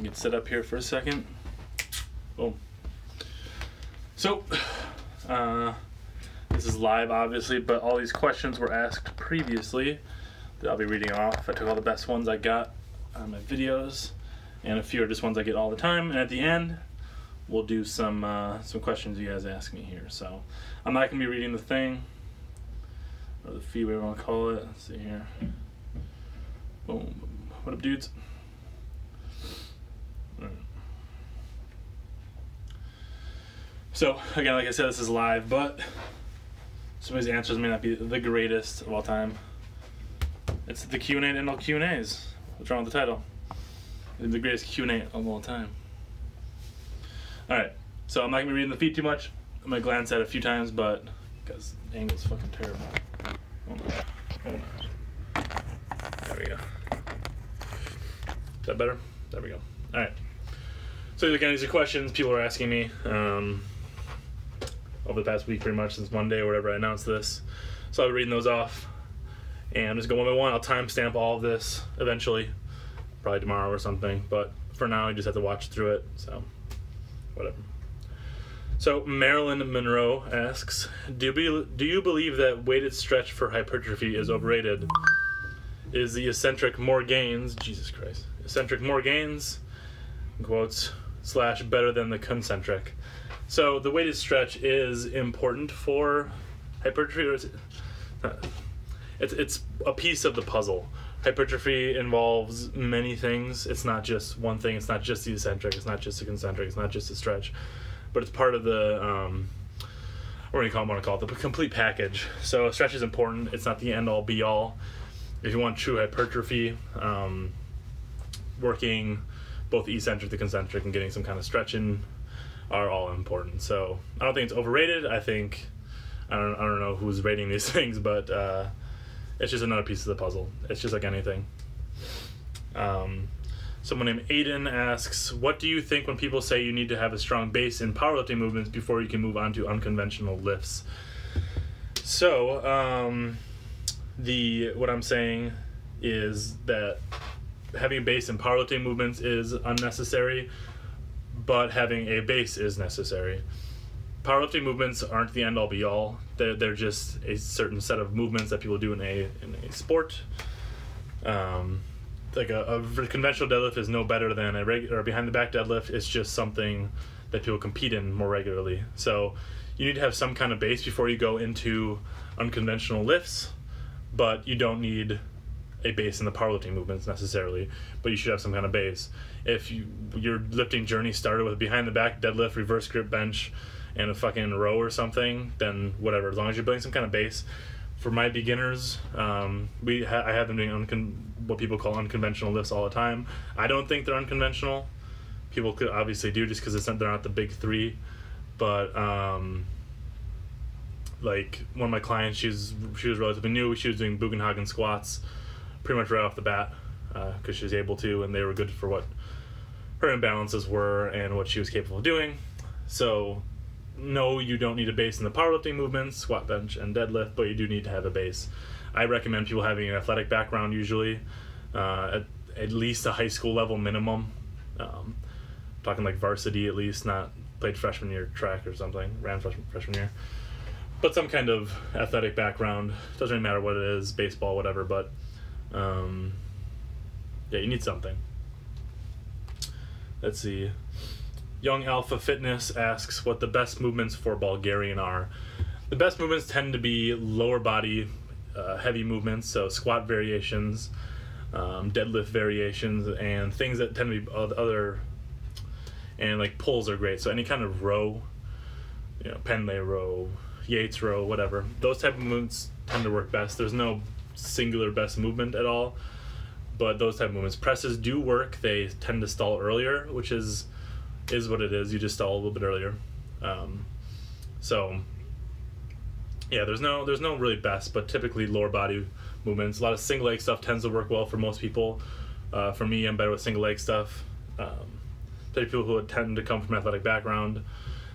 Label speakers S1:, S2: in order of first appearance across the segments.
S1: Get set up here for a second. Boom. So, this is live, obviously, but all these questions were asked previously that I'll be reading off. I took all the best ones I got on my videos, and a few are just ones I get all the time. And at the end, we'll do some questions you guys ask me here. So, I'm not going to be reading the thing, or the feed, whatever you want to call it. Let's see here. Boom. What up, dudes? So, again, like I said, this is live, but some of these answers may not be the greatest of all time. It's the Q&A and all Q&As. What's wrong with the title? It's the greatest Q&A of all time. Alright, so I'm not going to be reading the feed too much. I'm going to glance at it a few times, but because the angle's fucking terrible. Hold on. There we go. Is that better? There we go. Alright. So again, these are questions people are asking me over the past week, pretty much since Monday or whatever I announced this. So I'll be reading those off, and just go one by one. I'll timestamp all of this eventually, probably tomorrow or something. But for now, you just have to watch through it. So whatever. So Marilyn Monroe asks, do you believe that weighted stretch for hypertrophy is overrated? Is the eccentric more gains? Jesus Christ. Eccentric more gains? Quotes. / better than the concentric. So the weighted stretch is important for hypertrophy, or is it? It's a piece of the puzzle. Hypertrophy involves many things. It's not just one thing. It's not just the eccentric. It's not just the concentric. It's not just the stretch, but it's part of the what do you want to call it? The complete package. So stretch is important. It's not the end all be all. If you want true hypertrophy, working both the eccentric, the concentric, and getting some kind of stretch in are all important. So I don't think it's overrated. I think I don't know who's rating these things, but it's just another piece of the puzzle. It's just like anything. Someone named Aidan asks, what do you think when people say you need to have a strong base in powerlifting movements before you can move on to unconventional lifts? So what I'm saying is that having a base in powerlifting movements is unnecessary, but having a base is necessary. Powerlifting movements aren't the end-all be-all. They're just a certain set of movements that people do in a sport. Like a conventional deadlift is no better than a behind-the-back deadlift. It's just something that people compete in more regularly. So you need to have some kind of base before you go into unconventional lifts, but you don't need a base in the powerlifting movements necessarily, but you should have some kind of base. If your lifting journey started with behind the back deadlift, reverse grip bench, and a fucking row or something, then whatever, as long as you're building some kind of base. For my beginners, I have them doing what people call unconventional lifts all the time. I don't think they're unconventional. People could obviously do just because they're not the big three, but like one of my clients, she was relatively new. She was doing Bugenhagen squats pretty much right off the bat because she was able to, and they were good for what her imbalances were and what she was capable of doing. So no, you don't need a base in the powerlifting movements, squat, bench, and deadlift, but you do need to have a base. I recommend people having an athletic background usually, at least a high school level minimum. Talking like varsity at least, not played freshman year track or something, ran freshman year. But some kind of athletic background. Doesn't really matter what it is, baseball, whatever, but yeah, you need something. Let's see. Young Alpha Fitness asks what the best movements for Bulgarian are. The best movements tend to be lower body heavy movements, so squat variations, deadlift variations, and things that tend to be other, and like pulls are great. So any kind of row, Penlay row, Yates row, whatever. Those type of movements tend to work best. There's no singular best movement at all, but those type of movements. Presses do work. They tend to stall earlier, which is what it is. You just stall a little bit earlier. So yeah, there's no really best, but typically lower body movements. A lot of single leg stuff tends to work well for most people. For me, I'm better with single leg stuff. People who tend to come from an athletic background,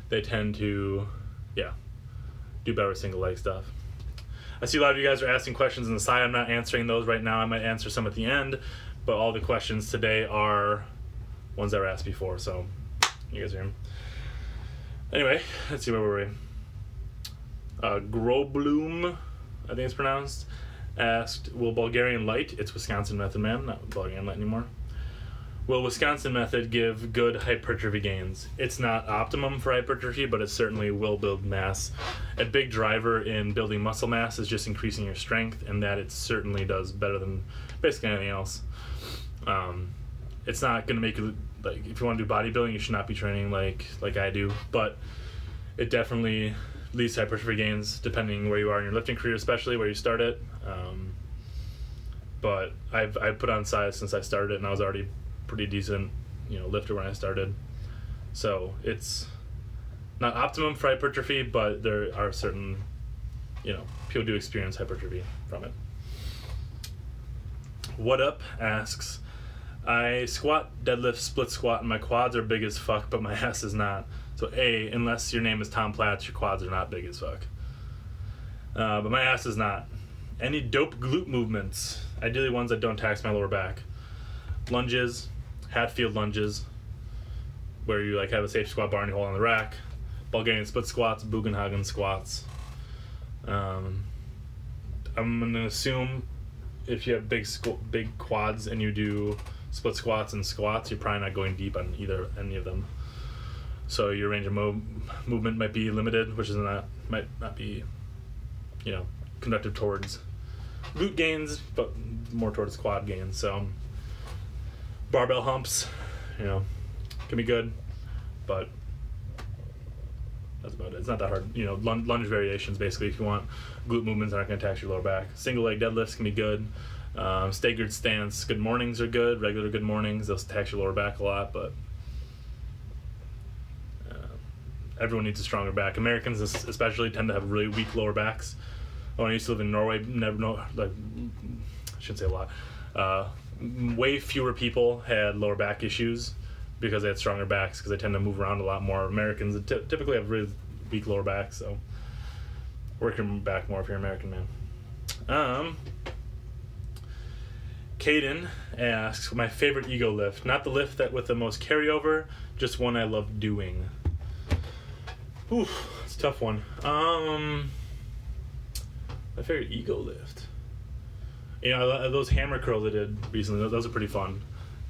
S1: they tend to do better with single leg stuff. I see a lot of you guys are asking questions on the side. I'm not answering those right now. I might answer some at the end, but all the questions today are ones that were asked before, so you guys hear them. Anyway, let's see, where were we? Grobloum, I think it's pronounced, asked, will Bulgarian lite, it's Wisconsin method, man, not Bulgarian lite anymore, will Wisconsin method give good hypertrophy gains? It's not optimum for hypertrophy, but it certainly will build mass. A big driver in building muscle mass is just increasing your strength, and that it certainly does better than basically anything else. It's not going to make you, like, if you want to do bodybuilding, you should not be training like I do, but it definitely leads to hypertrophy gains depending where you are in your lifting career, especially where you start it. But I've put on size since I started it, and I was already pretty decent, lifter when I started. So it's not optimum for hypertrophy, but there are certain, people do experience hypertrophy from it. Wut Up asks, I squat, deadlift, split squat, and my quads are big as fuck, but my ass is not. So A, unless your name is Tom Platz, your quads are not big as fuck. But my ass is not. Any dope glute movements, ideally ones that don't tax my lower back. Lunges, Hatfield lunges, where you have a safe squat bar and you hold on the rack. Bulgarian split squats, Bugenhagen squats. I'm gonna assume if you have big quads and you do split squats and squats, you're probably not going deep on any of them. So your range of movement might be limited, which might not be, conductive towards glute gains, but more towards quad gains. So barbell humps, can be good, but that's about it. It's not that hard. Lunge variations, basically, if you want glute movements that aren't going to tax your lower back. Single leg deadlifts can be good. Staggered stance, good mornings are good. Regular good mornings, they'll tax your lower back a lot, but everyone needs a stronger back. Americans especially tend to have really weak lower backs. When I used to live in Norway, I shouldn't say a lot. Way fewer people had lower back issues because they had stronger backs, because they tend to move around a lot more. Americans typically have really weak lower backs, so work your back more if you're an American, man. Caden asks, my favorite ego lift, not the lift that with the most carryover, just one I love doing. Ooh, it's a tough one. My favorite ego lift. Those hammer curls I did recently, those are pretty fun.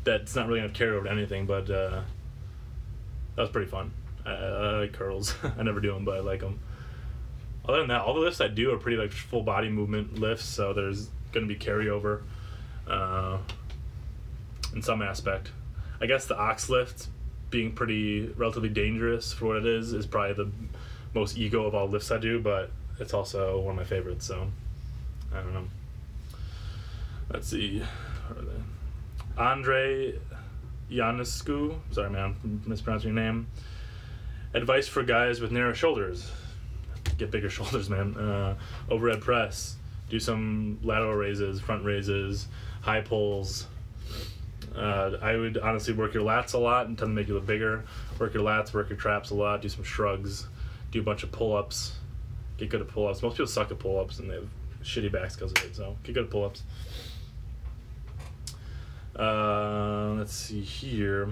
S1: That's not really enough carryover to anything, but that was pretty fun. I like curls. I never do them, but I like them. Other than that, all the lifts I do are pretty full body movement lifts, so there's going to be carryover in some aspect. I guess the ox lift, being relatively dangerous for what it is probably the most ego of all lifts I do, but it's also one of my favorites, so I don't know. Let's see. Andrei Ionescu, sorry man, I'm mispronouncing your name. Advice for guys with narrow shoulders. Get bigger shoulders, man. Overhead press. Do some lateral raises, front raises, high pulls. I would honestly work your lats a lot and tend to make you look bigger. Work your lats, work your traps a lot, do some shrugs, do a bunch of pull-ups. Get good at pull-ups. Most people suck at pull-ups and they have shitty backs because of it, so get good at pull-ups. Let's see here.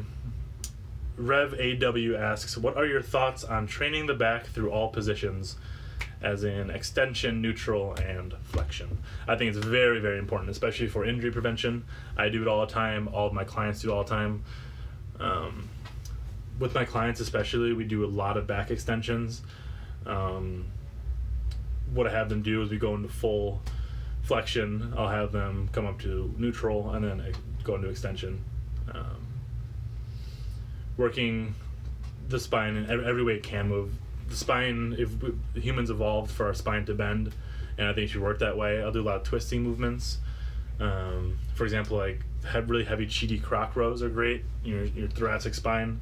S1: Rev A.W. asks, what are your thoughts on training the back through all positions, as in extension, neutral, and flexion? I think it's very, very important, especially for injury prevention. I do it all the time. All of my clients do it all the time. With my clients especially, we do a lot of back extensions. What I have them do is we go into full flexion. I'll have them come up to neutral and then go into extension. Working the spine in every way it can move. The spine, humans evolved for our spine to bend, and I think it should work that way. I'll do a lot of twisting movements. For example, really heavy cheaty croc rows are great. Your thoracic spine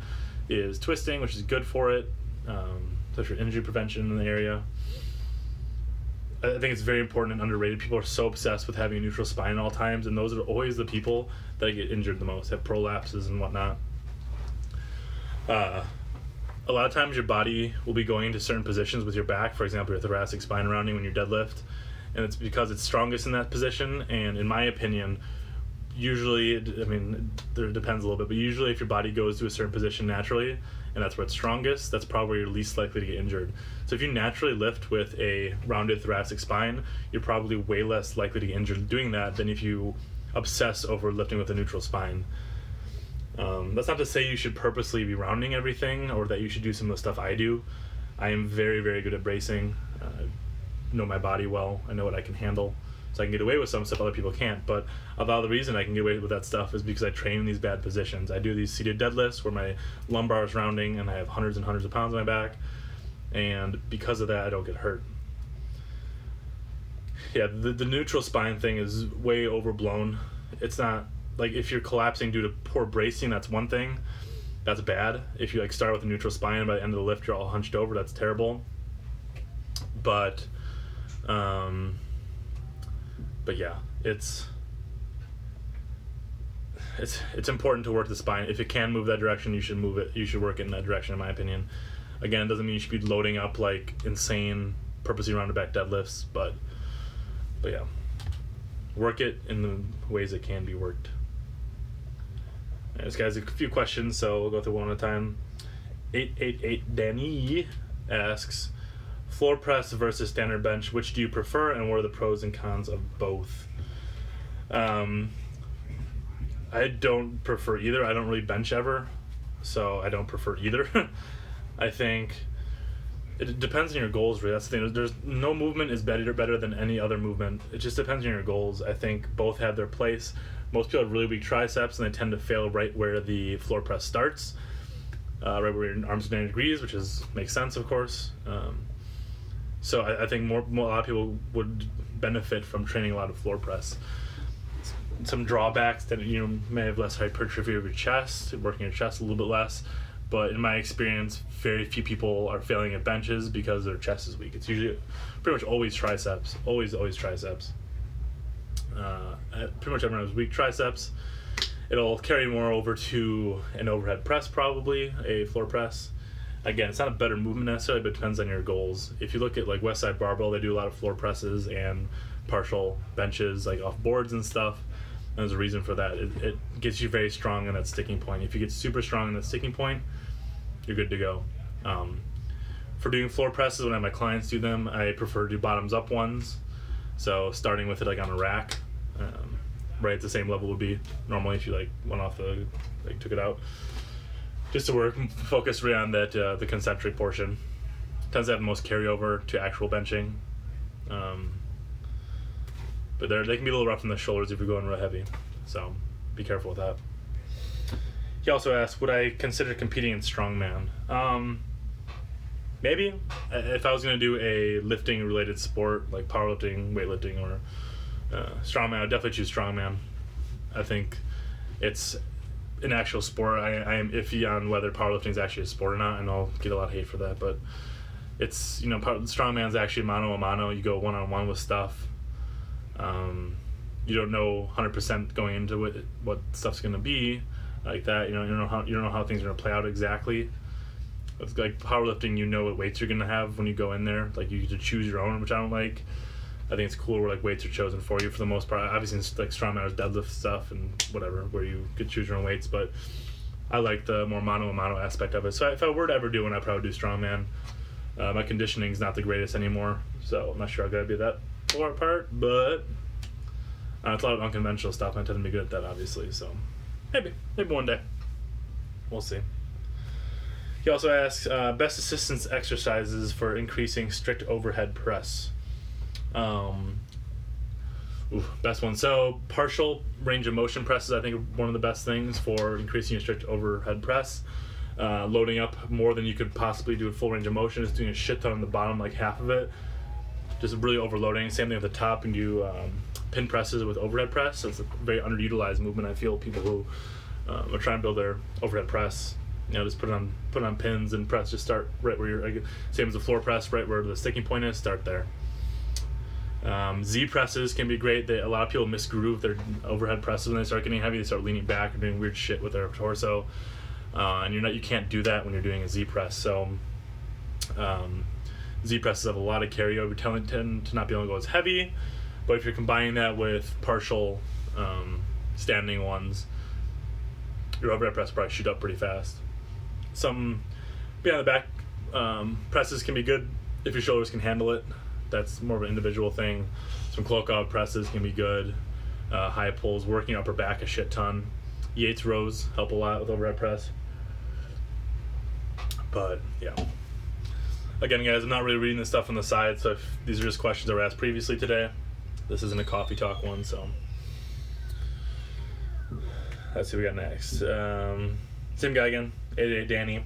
S1: is twisting, which is good for it, especially for injury prevention in the area. I think it's very important and underrated. People are so obsessed with having a neutral spine at all times, and those are always the people that get injured the most, have prolapses and whatnot. A lot of times your body will be going into certain positions with your back, for example, your thoracic spine rounding when you deadlift, and it's because it's strongest in that position, and in my opinion, usually, there depends a little bit, but usually if your body goes to a certain position naturally, and that's where it's strongest, that's probably you're least likely to get injured. So if you naturally lift with a rounded thoracic spine, you're probably way less likely to get injured doing that than if you obsess over lifting with a neutral spine. That's not to say you should purposely be rounding everything or that you should do some of the stuff I do. I am very, very good at bracing. I know my body well. I know what I can handle. So I can get away with some stuff other people can't. But a lot of the reason I can get away with that stuff is because I train in these bad positions. I do these seated deadlifts where my lumbar is rounding and I have hundreds and hundreds of pounds on my back. And because of that, I don't get hurt. Yeah, the neutral spine thing is way overblown. It's not... Like, if you're collapsing due to poor bracing, that's one thing. That's bad. If you, like, start with a neutral spine and by the end of the lift you're all hunched over, that's terrible. But yeah, it's important to work the spine. If it can move that direction, you should move it. You should work it in that direction, in my opinion. Again, it doesn't mean you should be loading up, like, insane, purposely rounded back deadlifts, but yeah. Work it in the ways it can be worked. This guy's a few questions, so we'll go through one at a time. 888 Danny asks, floor press versus standard bench, which do you prefer, and what are the pros and cons of both? I don't prefer either. I don't really bench ever, so I don't prefer either. I think it depends on your goals, really. That's the thing. There's no movement is better than any other movement. It just depends on your goals. I think both have their place. Most people have really weak triceps, and they tend to fail right where the floor press starts, right where your arms are 90 degrees, which makes sense, of course. So I think a lot of people would benefit from training a lot of floor press. Some drawbacks that you may have less hypertrophy of your chest, working your chest a little bit less. But in my experience, very few people are failing at benches because their chest is weak. It's usually pretty much always triceps. Always triceps. Pretty much everyone has weak triceps. It'll carry more over to an overhead press, probably, a floor press. Again, it's not a better movement necessarily, but it depends on your goals. If you look at like Westside Barbell, they do a lot of floor presses and partial benches, like off boards and stuff. And there's a reason for that. It gets you very strong in that sticking point. If you get super strong in that sticking point, you're good to go. For doing floor presses, when I have my clients do them, I prefer to do bottoms up ones. So starting with it like on a rack, right at the same level would be normally if you like went off took it out. Just to focus really on that the concentric portion. Tends to have the most carryover to actual benching. But they can be a little rough on the shoulders if you're going real heavy. So be careful with that. He also asked, would I consider competing in strongman? Maybe. If I was going to do a lifting related sport like powerlifting, weightlifting, or strongman, I would definitely choose strongman. I think it's an actual sport. I am iffy on whether powerlifting is actually a sport or not, and I'll get a lot of hate for that, but it's, strongman's actually mano a mano. You go one-on-one with stuff. You don't know 100% going into it what stuff's going to be like that. You don't know how things are going to play out exactly. It's like powerlifting, you know what weights you're going to have when you go in there. Like, you get to choose your own, which I don't like. I think it's cool where like weights are chosen for you for the most part. Obviously, it's like strongman or deadlift stuff and whatever, where you could choose your own weights, but I like the more mano-a-mano aspect of it. So if I were to ever do one, I'd probably do strongman. My conditioning's not the greatest anymore, so I'm not sure I'm going to be that part, but it's a lot of unconventional stuff, and I tend to be good at that, obviously, so maybe one day. We'll see. He also asks, best assistance exercises for increasing strict overhead press. Best one. So partial range of motion presses, I think, are one of the best things for increasing your strict overhead press. Loading up more than you could possibly do at full range of motion, just doing a shit ton on the bottom, like half of it. Just really overloading. Same thing at the top, and do pin presses with overhead press. So it's a very underutilized movement. I feel people who are trying to build their overhead press, just put it on pins and press. Just start right where you're. Same as the floor press, right where the sticking point is. Start there. Z presses can be great. A lot of people misgroove their overhead presses when they start getting heavy. They start leaning back and doing weird shit with their torso, and you can't do that when you're doing a Z press. So Z presses have a lot of carryover, tend to not be able to go as heavy. But if you're combining that with partial standing ones, your overhead press will probably shoot up pretty fast. Some behind the back presses can be good if your shoulders can handle it. That's more of an individual thing. Some cloak out presses can be good. High pulls, working upper back a shit ton. Yates rows help a lot with overhead press. But yeah. Again, guys, I'm not really reading this stuff on the side, so if these are just questions that were asked previously today. This isn't a coffee talk one, so let's see what we got next. Same guy again, 88 Danny.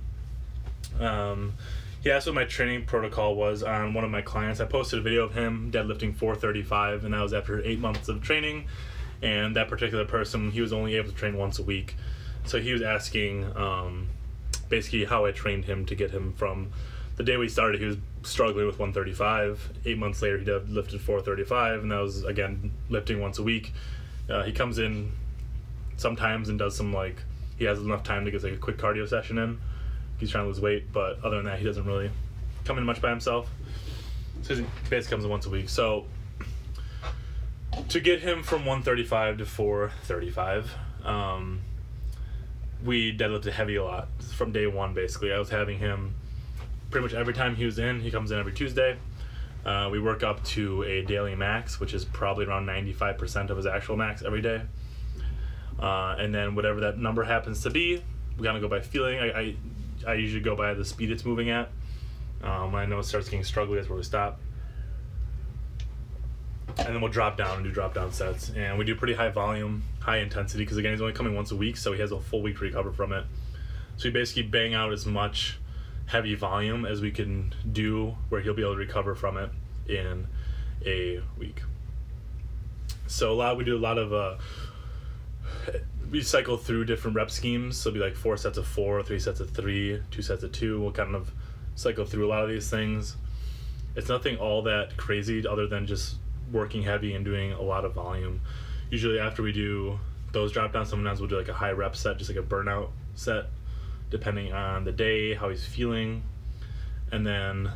S1: He asked what my training protocol was on one of my clients. I posted a video of him deadlifting 435, and that was after 8 months of training. And that particular person, he was only able to train once a week. So he was asking basically how I trained him to get him from the day we started. He was struggling with 135. 8 months later, he lifted 435, and that was, again, lifting once a week. He comes in sometimes and does some, like, he has enough time to get like a quick cardio session in. He's trying to lose weight, but other than that, he doesn't really come in much by himself. So he basically comes in once a week. So to get him from 135 to 435, we deadlifted heavy a lot from day one, basically. I was having him pretty much every time he was in. He comes in every Tuesday. We work up to a daily max, which is probably around 95% of his actual max every day. And then whatever that number happens to be, we gotta go by feeling. I usually go by the speed it's moving at. When I know it starts getting struggly, that's where we stop. And then we'll drop down and do drop down sets. And we do pretty high volume, high intensity, because again, he's only coming once a week, so he has a full week to recover from it. So we basically bang out as much heavy volume as we can do where he'll be able to recover from it in a week. So we do a lot of we cycle through different rep schemes. So it'll be like 4 sets of 4, 3 sets of 3, 2 sets of 2. We'll kind of cycle through a lot of these things. It's nothing all that crazy other than just working heavy and doing a lot of volume. Usually after we do those drop downs, sometimes we'll do like a high rep set, just like a burnout set, depending on the day, how he's feeling. And then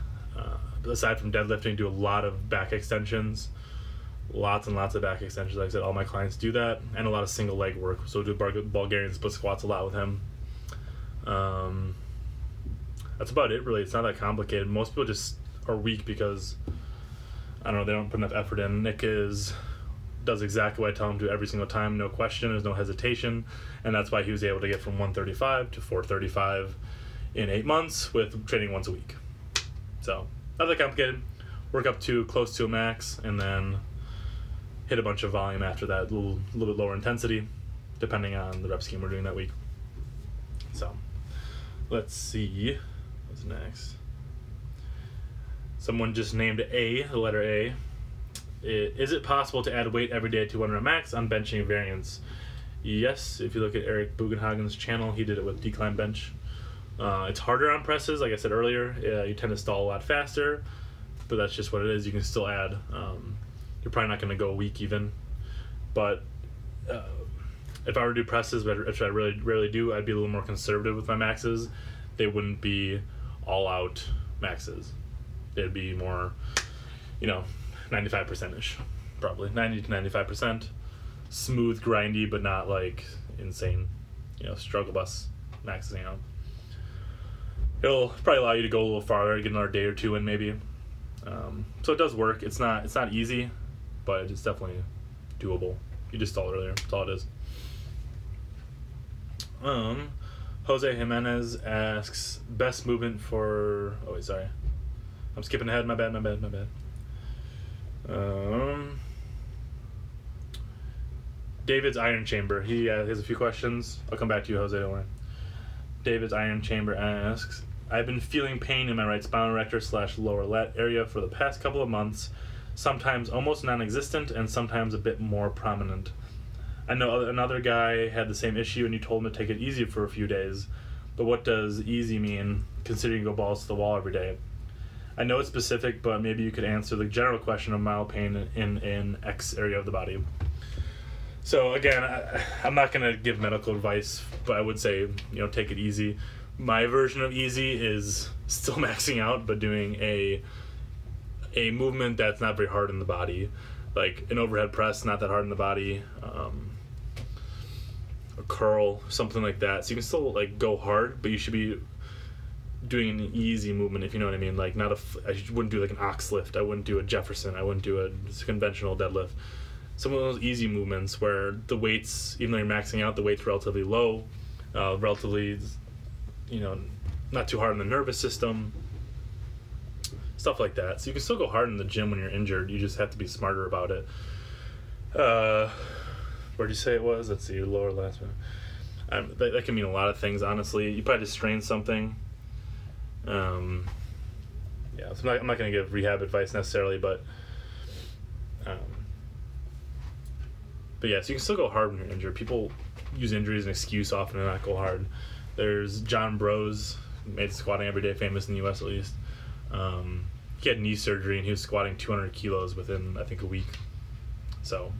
S1: aside from deadlifting, do a lot of back extensions. Lots and lots of back extensions. Like I said, all my clients do that, and a lot of single leg work. So we'll do Bulgarian split squats a lot with him. That's about it, really. It's not that complicated. Most people just are weak because, I don't know, they don't put enough effort in. Nick does exactly what I tell him to every single time, no question, there's no hesitation, and that's why he was able to get from 135 to 435 in 8 months with training once a week. So, not that complicated. Work up to close to a max, and then hit a bunch of volume after that, a little bit lower intensity, depending on the rep scheme we're doing that week. So, let's see what's next. Someone just named A, the letter A. Is it possible to add weight every day to 1 rep max on benching variance? Yes, if you look at Eric Bugenhagen's channel, he did it with decline bench. It's harder on presses, like I said earlier. You tend to stall a lot faster, but that's just what it is. You can still add. You're probably not going to go a week even. But if I were to do presses, which I really rarely do, I'd be a little more conservative with my maxes. They wouldn't be all out maxes. They'd be more, 95%-ish, probably 90 to 95%. Smooth, grindy, but not like insane, struggle bus maxing out. It'll probably allow you to go a little farther, get another day or two in maybe. So it does work. It's not easy, but it's definitely doable. You just stalled earlier. That's all it is. Jose Jimenez asks best movement for. Oh wait, sorry. I'm skipping ahead. My bad. David's Iron Chamber. He has a few questions. I'll come back to you, Jose. Don't worry. David's Iron Chamber asks, I've been feeling pain in my right spinal erector / lower lat area for the past couple of months, sometimes almost non-existent and sometimes a bit more prominent. I know another guy had the same issue and you told him to take it easy for a few days, but what does easy mean considering you go balls to the wall every day? I know it's specific, but maybe you could answer the general question of mild pain in X area of the body. So again, I'm not going to give medical advice, but I would say, take it easy. My version of easy is still maxing out, but doing a movement that's not very hard in the body. Like an overhead press, not that hard in the body. a curl, something like that. So you can still like go hard, but you should be doing an easy movement, if you know what I mean. Like I wouldn't do like an ox lift. I wouldn't do a Jefferson. I wouldn't do a conventional deadlift. Some of those easy movements where the weights, even though you're maxing out, the weight's relatively low, relatively, not too hard on the nervous system, stuff like that. So you can still go hard in the gym when you're injured. You just have to be smarter about it. Where'd you say it was? Let's see, your lower last one. That can mean a lot of things, honestly. You probably just strained something. So I'm not going to give rehab advice necessarily, but yeah, so you can still go hard when you're injured. People use injury as an excuse often to not go hard. There's John Brose, made squatting every day famous in the U.S. at least. He had knee surgery and he was squatting 200 kilos within, I think, a week. So,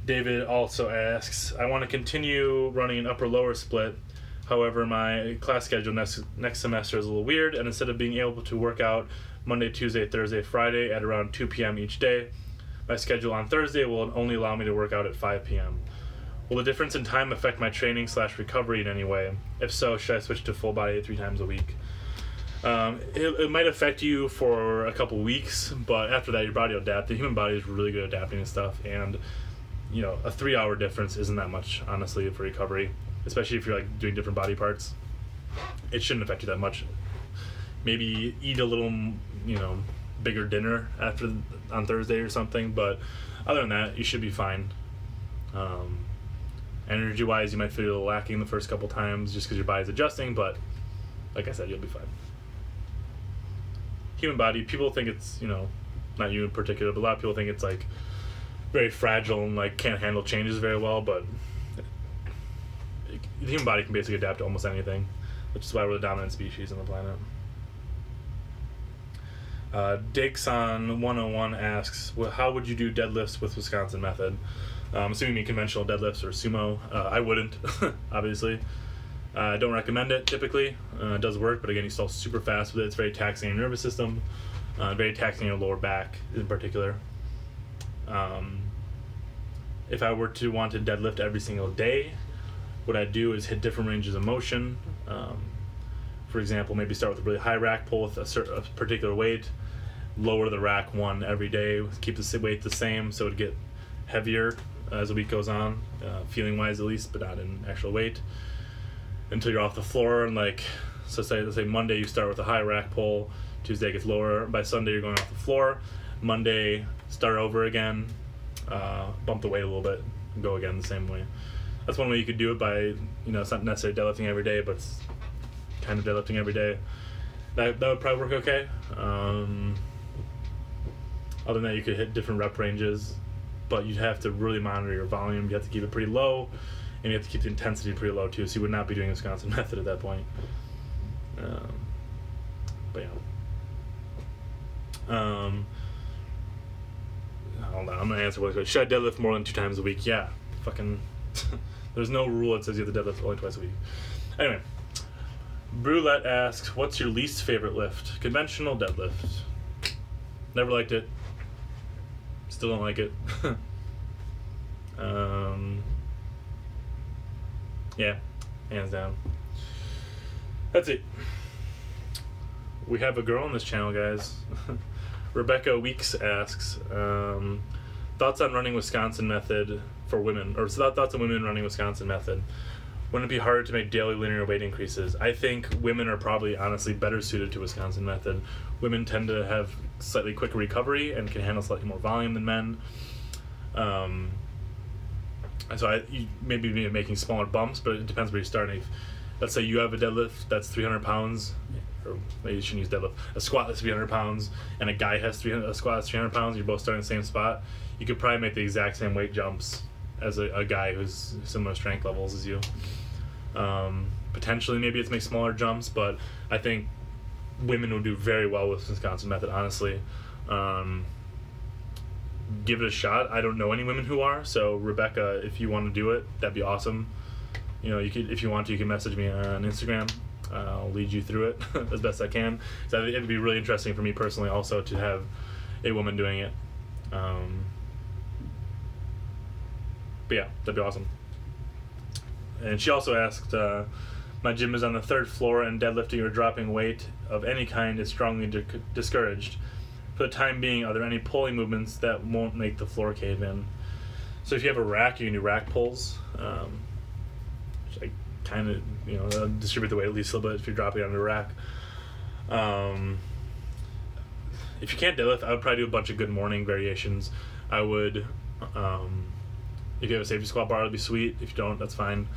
S1: David also asks, I want to continue running an upper-lower split. However, my class schedule next semester is a little weird, and instead of being able to work out Monday, Tuesday, Thursday, Friday at around 2 p.m. each day, my schedule on Thursday will only allow me to work out at 5 p.m. Will the difference in time affect my training/recovery in any way? If so, should I switch to full body 3 times a week? It might affect you for a couple weeks, but after that, your body will adapt. The human body is really good at adapting to stuff, and a 3-hour difference isn't that much, honestly, for recovery, especially if you're like doing different body parts. It shouldn't affect you that much. Maybe eat a little, bigger dinner on Thursday or something, but other than that, you should be fine. Energy-wise, you might feel a little lacking the first couple times just because your body's adjusting, but like I said, you'll be fine. Human body, people think it's, not you in particular, but a lot of people think it's like very fragile and like can't handle changes very well, but the human body can basically adapt to almost anything, which is why we're the dominant species on the planet. Dakeson 101 asks, how would you do deadlifts with Wisconsin method? I'm assuming you mean conventional deadlifts or sumo. I wouldn't, obviously. I don't recommend it typically. It does work, but again, you still super fast with it. It's very taxing on your nervous system, very taxing your lower back in particular. If I were to want to deadlift every single day, what I'd do is hit different ranges of motion. For example, maybe start with a really high rack pull with a particular weight, lower the rack one every day, keep the weight the same so it'd get heavier as the week goes on, feeling wise at least, but not in actual weight, until you're off the floor. And let's say Monday you start with a high rack pull, Tuesday gets lower, by Sunday you're going off the floor, Monday start over again, bump the weight a little bit, and go again the same way. That's one way you could do it by, it's not necessarily deadlifting every day, but it's kind of deadlifting every day. That would probably work okay. Other than that, you could hit different rep ranges, but you'd have to really monitor your volume. You have to keep it pretty low, and you have to keep the intensity pretty low too, so you would not be doing Wisconsin method at that point. But yeah. Hold on, I'm going to answer what should I deadlift more than 2 times a week? Yeah. Fucking... There's no rule that says you have to deadlift only twice a week. Anyway. Brulette asks, what's your least favorite lift? Conventional deadlift. Never liked it. Still don't like it. Yeah, hands down. That's it. We have a girl on this channel, guys. Rebekah Weekes asks, thoughts on running Wisconsin method for women, or thoughts on women running Wisconsin method. Wouldn't it be harder to make daily linear weight increases? I think women are probably honestly better suited to Wisconsin method. Women tend to have slightly quicker recovery and can handle slightly more volume than men. And so you maybe be making smaller bumps, but it depends where you're starting. Let's say you have a deadlift that's 300 pounds, or maybe you shouldn't use deadlift, a squat that's 300 pounds, and a guy has a squat that's 300 pounds, you're both starting the same spot, you could probably make the exact same weight jumps as a guy who's similar strength levels as you. Potentially maybe it's make smaller jumps, but I think women would do very well with Wisconsin method, honestly. Give it a shot. I don't know any women who are, so Rebekah, if you want to do it, that'd be awesome. You could, if you want to, you can message me on Instagram. I'll lead you through it as best I can. So it'd be really interesting for me personally also to have a woman doing it. But yeah, that'd be awesome. And she also asked, my gym is on the 3rd floor and deadlifting or dropping weight of any kind is strongly discouraged. For the time being, are there any pulling movements that won't make the floor cave in? So if you have a rack, you can do rack pulls. Which I kind of, distribute the weight at least a little bit if you're dropping it on a rack. If you can't deadlift, I would probably do a bunch of good morning variations. I would, if you have a safety squat bar, it'd be sweet. If you don't, that's fine.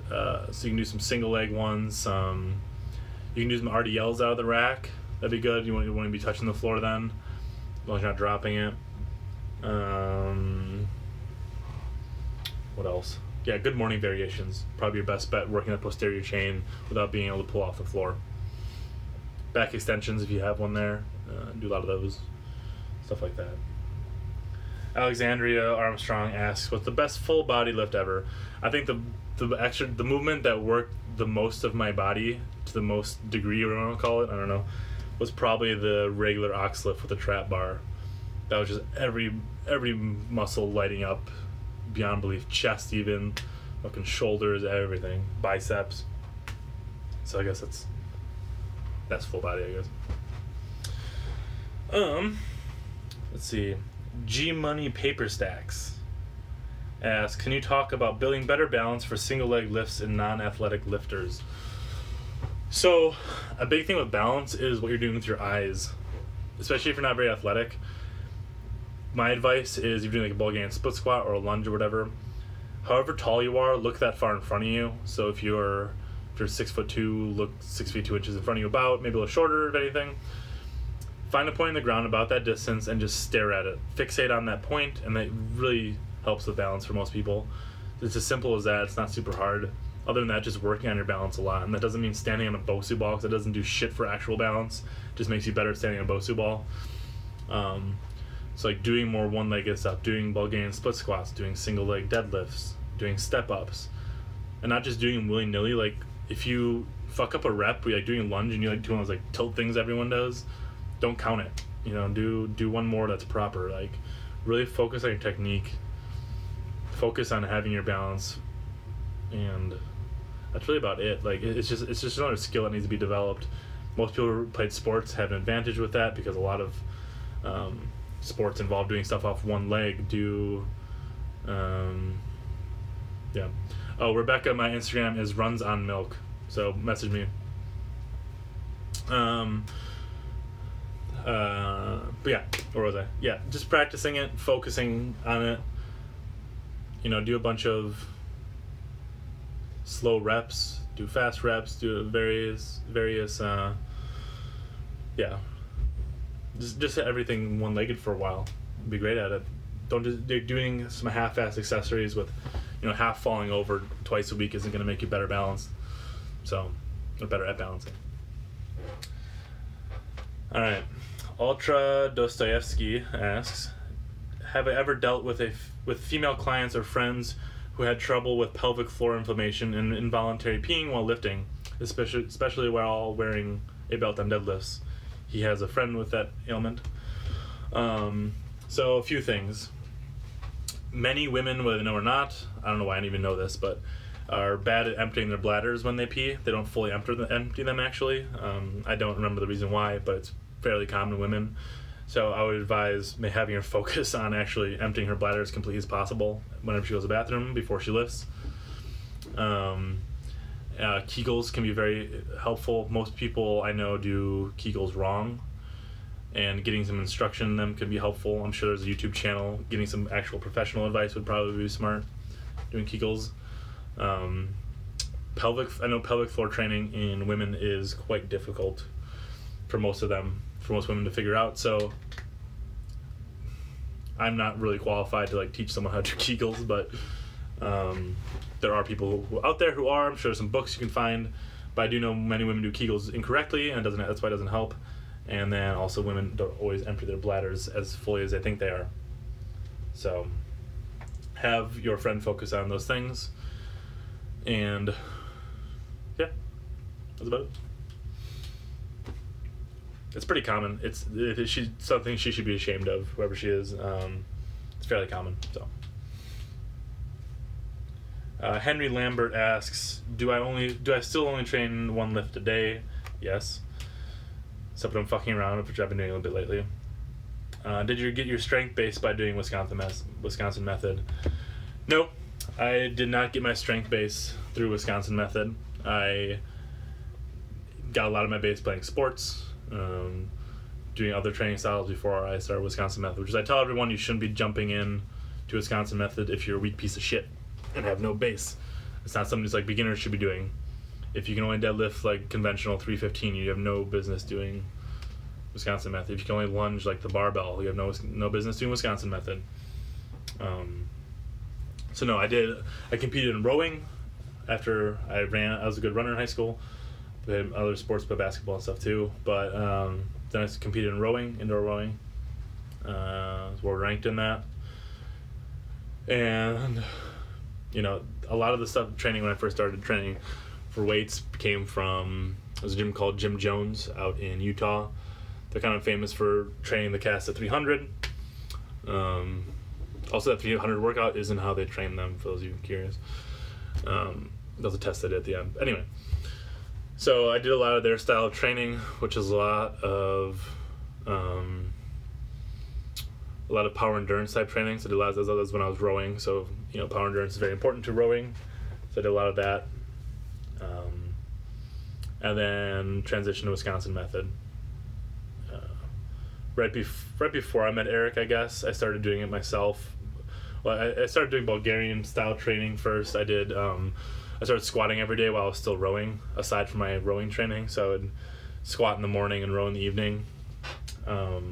S1: So you can do some single leg ones. You can do some RDLs out of the rack. That'd be good. You won't to be touching the floor then, as long as you're not dropping it. What else? Yeah, good morning variations. Probably your best bet, working the posterior chain without being able to pull off the floor. Back extensions, if you have one there. Do a lot of those. Stuff like that. Alexandria Armstrong asks, what's the best full body lift ever? I think the movement that worked the most of my body, to the most degree, or what I want to call it, I don't know, was probably the regular ox lift with the trap bar. That was just every muscle lighting up beyond belief. Chest even, fucking shoulders, everything. Biceps. So I guess that's full body, I guess. Let's see. G Money Paper Stacks asks, can you talk about building better balance for single leg lifts in non-athletic lifters? So a big thing with balance is what you're doing with your eyes, especially if you're not very athletic. My advice is, if you're doing like a Bulgarian split squat or a lunge or whatever, however tall you are, look that far in front of you. So if you're 6'2", look 6 feet 2 inches in front of you, about maybe a little shorter if anything. Find a point in the ground about that distance and just stare at it. Fixate on that point, and that really helps with balance for most people. It's as simple as that. It's not super hard. Other than that, just working on your balance a lot. And that doesn't mean standing on a Bosu ball, because it doesn't do shit for actual balance. It just makes you better at standing on a Bosu ball. So like doing more one-legged stuff, doing Bulgarian split squats, doing single leg deadlifts, doing step-ups. And not just doing them willy-nilly. Like, if you fuck up a rep, where you're like doing a lunge and you like doing those like tilt things everyone does, don't count it. Do one more that's proper. Like, really focus on your technique. Focus on having your balance, and that's really about it. Like, it's just another skill that needs to be developed. Most people who played sports have an advantage with that, because a lot of sports involve doing stuff off one leg. Oh, Rebekah, my Instagram is runs on milk, so message me. But yeah, where was I? Yeah, just practicing it, focusing on it. Do a bunch of slow reps, do fast reps, do various just everything one-legged for a while. Be great at it. Don't just doing some half-assed accessories with half falling over twice a week isn't going to make you better balanced. So, or better at balancing. All right. Ultra Dostoevsky asks, have I ever dealt with female clients or friends who had trouble with pelvic floor inflammation and involuntary peeing while lifting, especially while wearing a belt on deadlifts? He has a friend with that ailment. So a few things. Many women, whether they know or not, I don't know why I didn't even know this, but are bad at emptying their bladders when they pee. They don't fully empty them, actually. I don't remember the reason why, but it's fairly common in women. So I would advise having her focus on actually emptying her bladder as completely as possible whenever she goes to the bathroom before she lifts. Kegels can be very helpful. Most people I know do Kegels wrong, and getting some instruction in them can be helpful. I'm sure there's a YouTube channel. Getting some actual professional advice would probably be smart, doing Kegels. I know pelvic floor training in women is quite difficult for most women to figure out, so I'm not really qualified to teach someone how to do Kegels, but there are people out there who are. I'm sure there's some books you can find, but I do know many women do Kegels incorrectly, and that's why it doesn't help. And then also, women don't always empty their bladders as fully as they think they are. So have your friend focus on those things, and yeah, that's about it. It's pretty common. It's something she should be ashamed of, whoever she is. It's fairly common. So Henri Lambert asks, do I still only train one lift a day? Yes. Except I'm fucking around, which I've been doing a little bit lately. Did you get your strength base by doing Wisconsin method? Nope. I did not get my strength base through Wisconsin method. I got a lot of my base playing sports, doing other training styles before I started Wisconsin method, which is I tell everyone you shouldn't be jumping in to Wisconsin method if you're a weak piece of shit and have no base. It's not something that's beginners should be doing. If you can only deadlift conventional 315, you have no business doing Wisconsin method. If you can only lunge the barbell, you have no business doing Wisconsin method. So no, I competed in rowing after I ran. I was a good runner in high school. I had other sports, but basketball and stuff too. But then I competed in rowing, indoor rowing. I was world ranked in that. And a lot of the stuff training when I first started training for weights came from, there's a gym called Jim Jones out in Utah. They're kind of famous for training the cast at 300. Also, that 300 workout isn't how they train them, for those of you curious. That was a test I did at the end. Anyway, so I did a lot of their style of training, which is a lot of power endurance type training. So I did a lot of those when I was rowing. So, power endurance is very important to rowing. So I did a lot of that. And then transition to Wisconsin method. Right before I met Eric, I guess, I started doing it myself. Well, I started doing Bulgarian style training first. I started squatting every day while I was still rowing, aside from my rowing training. So I would squat in the morning and row in the evening. So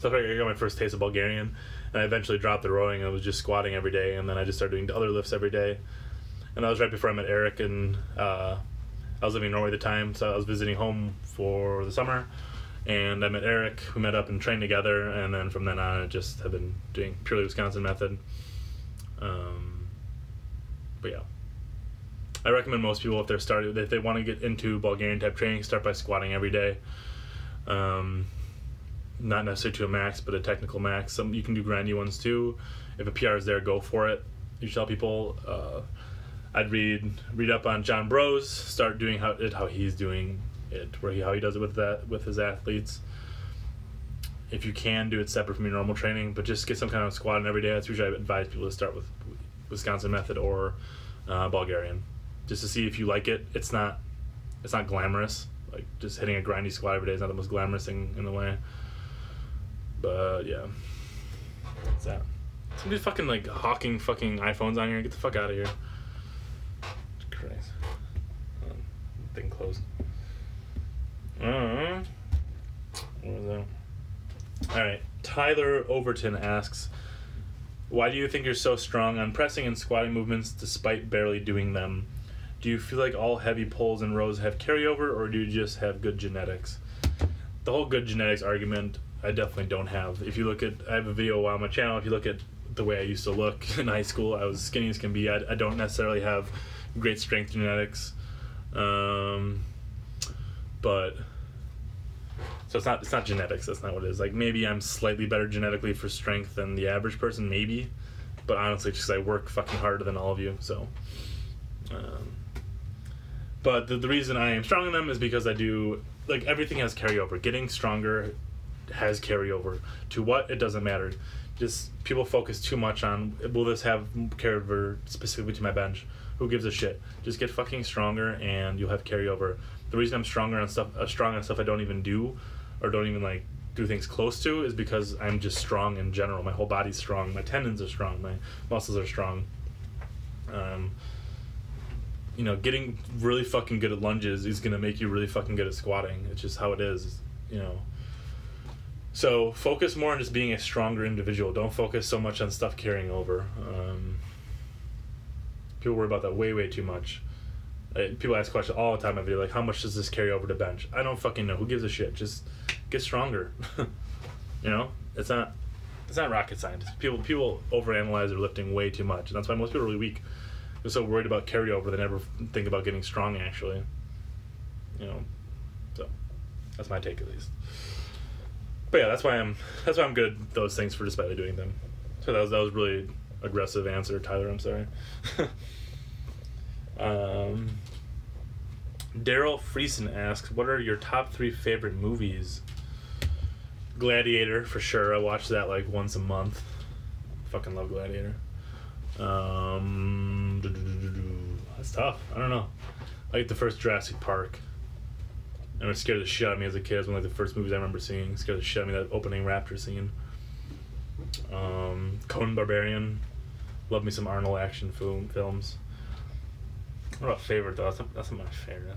S1: I got my first taste of Bulgarian, and I eventually dropped the rowing and I was just squatting every day, and then I just started doing other lifts every day. And that was right before I met Eric, and I was living in Norway at the time, so I was visiting home for the summer. And I met Eric, we met up and trained together, and then from then on I just have been doing purely Wisconsin method. But yeah, I recommend most people if they want to get into Bulgarian type training, start by squatting every day. Not necessarily to a max, but a technical max. You can do grindy ones too. If a PR is there, go for it. You tell people. I'd read up on John Bros, start doing how he's doing it, how he does it with his athletes. If you can, do it separate from your normal training, but just get some kind of squatting every day. That's usually I advise people to start with Wisconsin method or Bulgarian, just to see if you like it. It's not glamorous. Just hitting a grindy squat every day is not the most glamorous thing in the way. But yeah, what's that? Somebody's fucking hawking fucking iPhones on here. Get the fuck out of here. Christ. Thing closed. What was that? Alright, Tyler Overton asks, why do you think you're so strong on pressing and squatting movements despite barely doing them? Do you feel like all heavy pulls and rows have carryover, or do you just have good genetics? The whole good genetics argument, I definitely don't have. I have a video on my channel, if you look at the way I used to look in high school, I was skinny as can be. I don't necessarily have great strength genetics. But so it's not genetics. That's not what it is. Maybe I'm slightly better genetically for strength than the average person, maybe. But honestly, it's just I work fucking harder than all of you. So, but the reason I am strong in them is because I do everything has carryover. Getting stronger has carryover. To what? It doesn't matter. Just people focus too much on, will this have carryover specifically to my bench? Who gives a shit? Just get fucking stronger and you'll have carryover. The reason I'm strong on stuff I don't even do, or don't even do things close to, is because I'm just strong in general. My whole body's strong. My tendons are strong. My muscles are strong. Getting really fucking good at lunges is gonna make you really fucking good at squatting. It's just how it is. So focus more on just being a stronger individual. Don't focus so much on stuff carrying over. People worry about that way too much. People ask questions all the time. I video how much does this carry over to bench? I don't fucking know. Who gives a shit? Just get stronger. It's not rocket science. People overanalyze their lifting way too much, and that's why most people are really weak. They're so worried about carryover they never think about getting strong. Actually, so that's my take at least. But yeah, that's why I'm good at those things for just barely doing them. So that was really aggressive answer, Tyler. I'm sorry. Darrell Friesen asks, what are your top 3 favorite movies? Gladiator, for sure. I watch that like once a month. Fucking love Gladiator. That's tough. I don't know. I like the first Jurassic Park. And it scared the shit out of me as a kid. It was one of the first movies I remember seeing. It scared the shit out of me, that opening raptor scene. Conan Barbarian. Love me some Arnold action films. What about favorite though? That's not my favorite.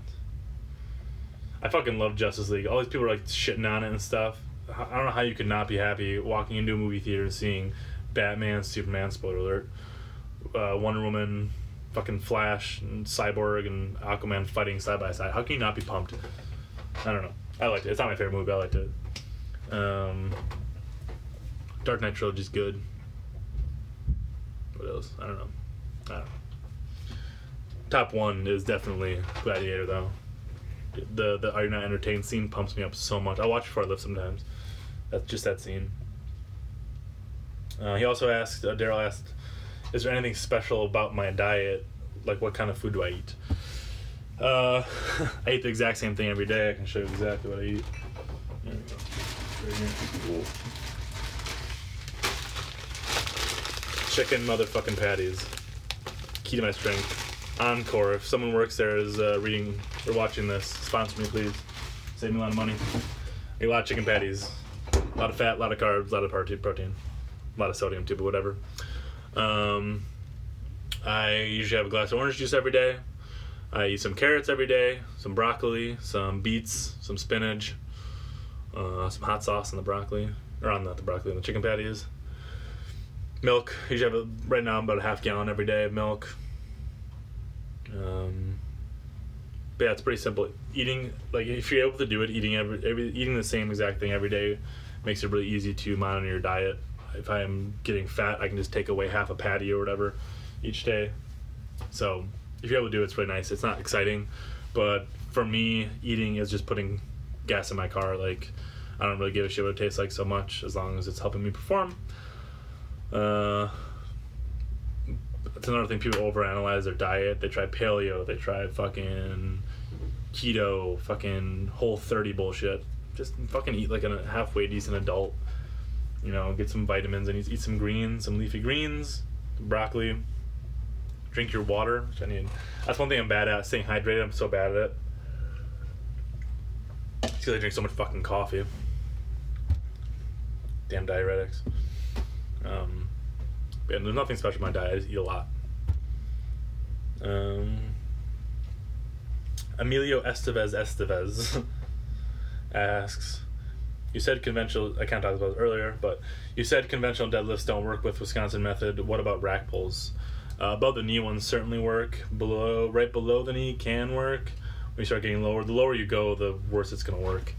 S1: I fucking love Justice League. All these people are like shitting on it and stuff. I don't know how you could not be happy walking into a movie theater and seeing Batman, Superman, spoiler alert, Wonder Woman, fucking Flash, and Cyborg, and Aquaman fighting side by side. How can you not be pumped? I don't know. I liked it. It's not my favorite movie, but I liked it. Dark Knight Trilogy's good. What else? I don't know. Top 1 is definitely Gladiator, though. The Are You Not Entertained scene pumps me up so much. I watch before I lift sometimes. That's just that scene. He also asked, Darrell asked, is there anything special about my diet? Like, what kind of food do I eat? I eat the exact same thing every day. I can show you exactly what I eat. There we go. Right here. Cool. Chicken motherfucking patties. Key to my strength. Encore. If someone works there is reading or watching this, sponsor me, please. Save me a lot of money. I eat a lot of chicken patties. A lot of fat, a lot of carbs, a lot of protein. A lot of sodium too, but whatever. I usually have a glass of orange juice every day. I eat some carrots every day, some broccoli, some beets, some spinach, some hot sauce on the broccoli, or on not the broccoli, on the chicken patties. Milk. I usually have right now about a half gallon every day of milk. But yeah, it's pretty simple. Eating, like, if you're able to do it, eating the same exact thing every day makes it really easy to monitor your diet. If I am getting fat, I can just take away half a patty or whatever each day. So if you're able to do it, it's really nice. It's not exciting, but for me, eating is just putting gas in my car. Like, I don't really give a shit what it tastes like so much, as long as it's helping me perform. That's another thing. People overanalyze their diet. They try paleo. They try fucking keto, fucking Whole30 bullshit. Just fucking eat like a halfway decent adult. You know, get some vitamins and eat some greens, some leafy greens, broccoli. Drink your water, which I need. That's one thing I'm bad at, staying hydrated. I'm so bad at it. It's because I drink so much fucking coffee. Damn diuretics. And there's nothing special in my diet. I just eat a lot. Emilio Estavez Estavez asks, you said conventional, I kind of talked about it earlier, but you said conventional deadlifts don't work with Wisconsin method. What about rack pulls? Above the knee ones certainly work. Right below the knee can work. When you start getting lower, the lower you go, the worse it's going to work.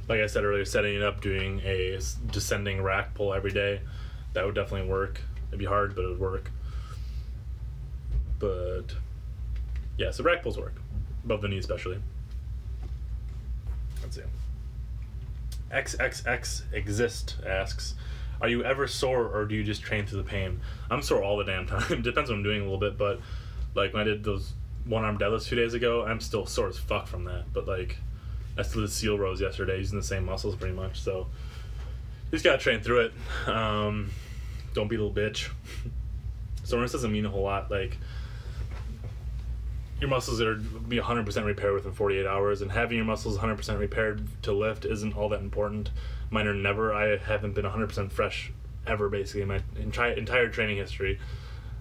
S1: Like I said earlier, setting it up, doing a descending rack pull every day, that would definitely work. It'd be hard, but it would work. But yeah, so rack pulls work, above the knee especially. Let's see. XXX Exist asks, are you ever sore or do you just train through the pain? I'm sore all the damn time. Depends what I'm doing a little bit, but like when I did those one-arm deadlifts 2 days ago, I'm still sore as fuck from that. But like, I still did seal rows yesterday using the same muscles pretty much, so you just gotta train through it. Don't be a little bitch. Soreness doesn't mean a whole lot. Like, your muscles are be 100% repaired within 48 hours, and having your muscles 100% repaired to lift isn't all that important. Mine are never. I haven't been 100% fresh ever, basically, in my entire training history.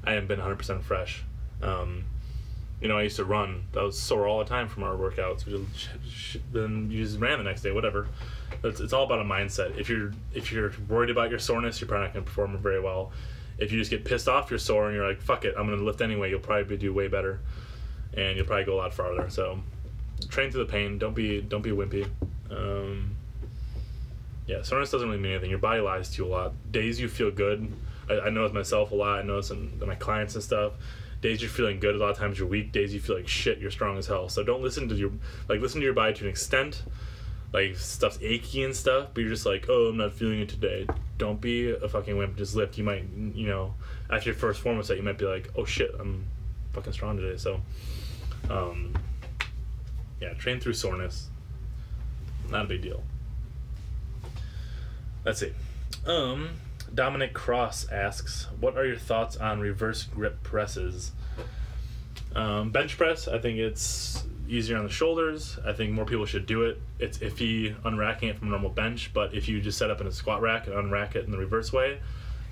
S1: I haven't been 100% fresh. You know, I used to run. I was sore all the time from our workouts. Then you just ran the next day, whatever. It's all about a mindset. If you're worried about your soreness, you're probably not going to perform very well. If you just get pissed off you're sore and you're like, fuck it, I'm going to lift anyway, you'll probably do way better. And you'll probably go a lot farther. So train through the pain. Don't be wimpy. Yeah, soreness doesn't really mean anything. Your body lies to you a lot. Days you feel good. I notice myself a lot. I notice in my clients and stuff. Days you're feeling good, a lot of times you're weak. Days you feel like shit, you're strong as hell. So don't listen to your body to an extent. like stuff's achy and stuff, but you're just like, oh, I'm not feeling it today. Don't be a fucking wimp. Just lift. You might, after your first form set, you might be like, oh shit, I'm fucking strong today. So, yeah, train through soreness. Not a big deal. Let's see. Dominic Cross asks, what are your thoughts on reverse grip presses? Bench press, I think it's easier on the shoulders. I think more people should do it. It's iffy unracking it from a normal bench, but if you just set up in a squat rack and unrack it in the reverse way,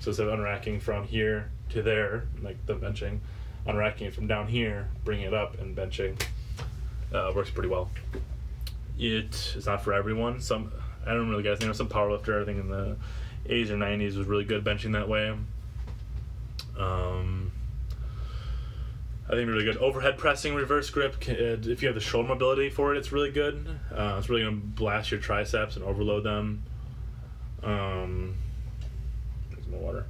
S1: so instead of unracking from here to there, like the benching, unracking it from down here, bringing it up and benching, works pretty well. It is not for everyone. I don't really guys know, some powerlifter, I think in the 80s or 90s was really good benching that way. I think really good. Overhead pressing reverse grip, if you have the shoulder mobility for it, it's really good. It's really going to blast your triceps and overload them. Drink some more water.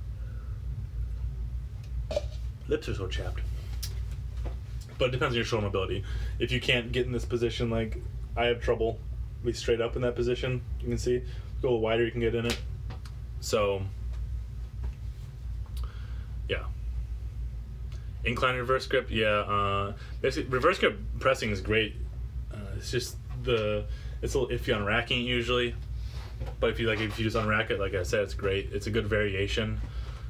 S1: Lips are so chapped. But it depends on your shoulder mobility. If you can't get in this position, like I have trouble, be straight up in that position, you can see. Go a little wider, you can get in it. So, yeah. Incline reverse grip, yeah. Basically, reverse grip pressing is great. It's just it's a little iffy on racking usually, but if you just unrack it, like I said, it's great. It's a good variation.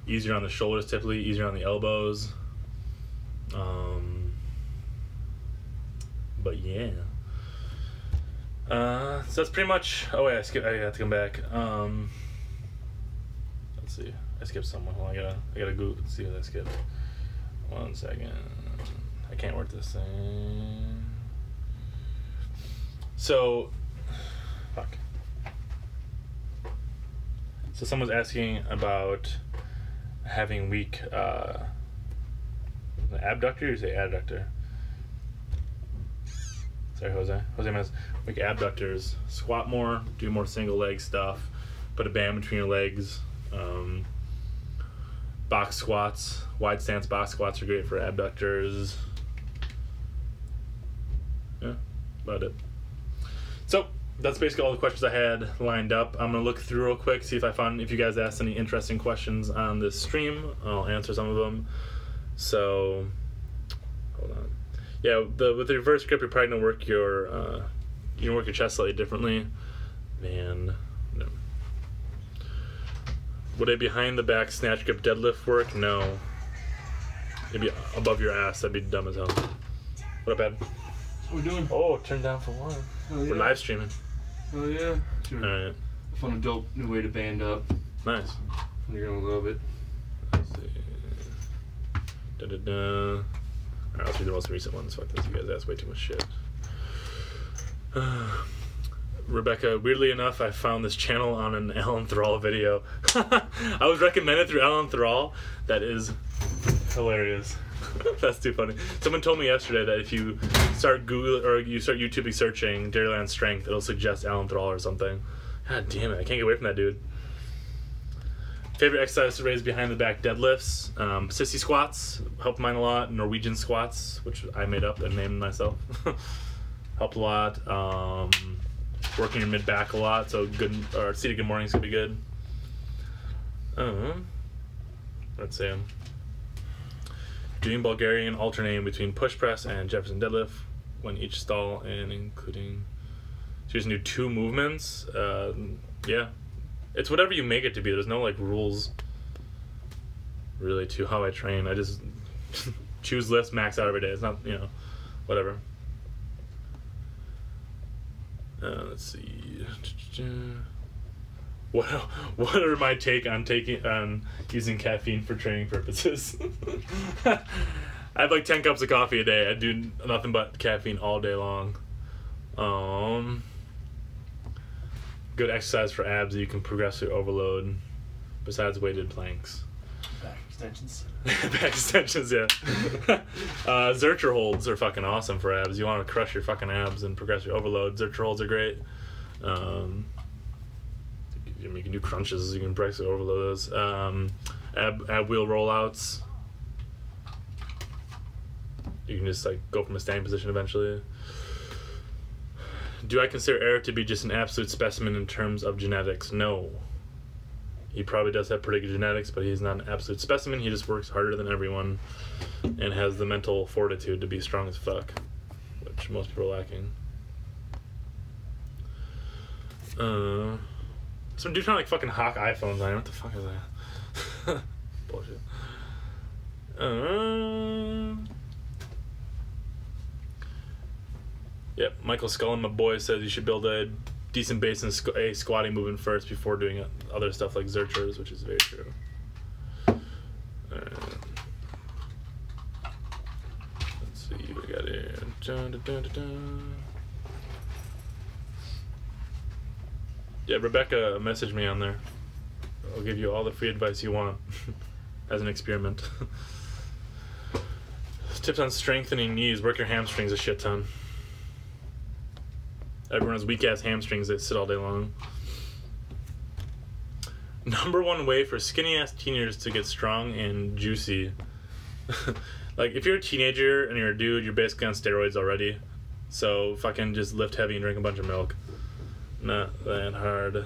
S1: Easier on the shoulders typically, easier on the elbows. But yeah. So that's pretty much. Oh wait, I have to come back. Let's see. I skipped someone. Hold on, I gotta go see what I skipped. 1 second. I can't work this thing. So, fuck. So someone's asking about having weak abductor, or you say adductor? Sorry, Jose. Jose means weak abductors. Squat more, do more single leg stuff, put a band between your legs. Box squats, wide stance box squats are great for abductors. Yeah, about it. So that's basically all the questions I had lined up. I'm gonna look through real quick, see if you guys asked any interesting questions on this stream. I'll answer some of them. So hold on. Yeah, with the reverse grip, you're probably gonna work your chest slightly differently than. No. Would a behind the back snatch grip deadlift work? No. Maybe above your ass. That'd be dumb as hell. What up, Ed?
S2: What are we doing?
S1: Oh, turn down for one.
S2: Oh, yeah.
S1: We're live streaming.
S2: Oh yeah. Sure.
S1: Alright.
S2: I found a dope new way to band up.
S1: Nice.
S2: You're gonna love it.
S1: Let's see. Alright, I'll do the most recent ones. Fuck this, you guys ask way too much shit. Rebekah, weirdly enough, I found this channel on an Alan Thrall video. I was recommended through Alan Thrall. That is hilarious. That's too funny. Someone told me yesterday that if you start Google or you start YouTube searching Dairyland Strength, it'll suggest Alan Thrall or something. God damn it, I can't get away from that dude. Favorite exercise to raise behind the back deadlifts. Sissy squats, helped mine a lot. Norwegian squats, which I made up and named myself. Helped a lot. Working your mid back a lot, so seated good mornings could be good. Let's see. Doing Bulgarian alternating between push press and Jefferson deadlift when each stall and including. So you just do 2 movements. Yeah, it's whatever you make it to be. There's no rules really to how I train. I just choose lifts, max out every day. It's not whatever. Let's see. What are my take on using caffeine for training purposes? I have 10 cups of coffee a day. I do nothing but caffeine all day long. Good exercise for abs that you can progressively overload besides weighted planks.
S2: Back extensions.
S1: Back extensions, yeah. Zercher holds are fucking awesome for abs. You want to crush your fucking abs and progressively overload. Zercher holds are great. You can do crunches. You can progressively overload those. Ab wheel rollouts. You can just go from a standing position eventually. Do I consider Eric to be just an absolute specimen in terms of genetics? No. He probably does have pretty good genetics, but he's not an absolute specimen. He just works harder than everyone and has the mental fortitude to be strong as fuck, which most people are lacking. Some dude trying to like fucking hawk iPhones on him. What the fuck is that? Bullshit. Yep, Michael Scullin, my boy, says you should build a decent base and a squatting movement first before doing other stuff like Zerchers, which is very true. Let's see, we got here. Dun, dun, dun, dun, dun. Yeah, Rebekah messaged me on there. I'll give you all the free advice you want as an experiment. Tips on strengthening knees. Work your hamstrings a shit ton. Everyone has weak-ass hamstrings that sit all day long. Number one way for skinny-ass teenagers to get strong and juicy. Like, if you're a teenager and you're a dude, you're basically on steroids already. So, fucking just lift heavy and drink a bunch of milk. Not that hard.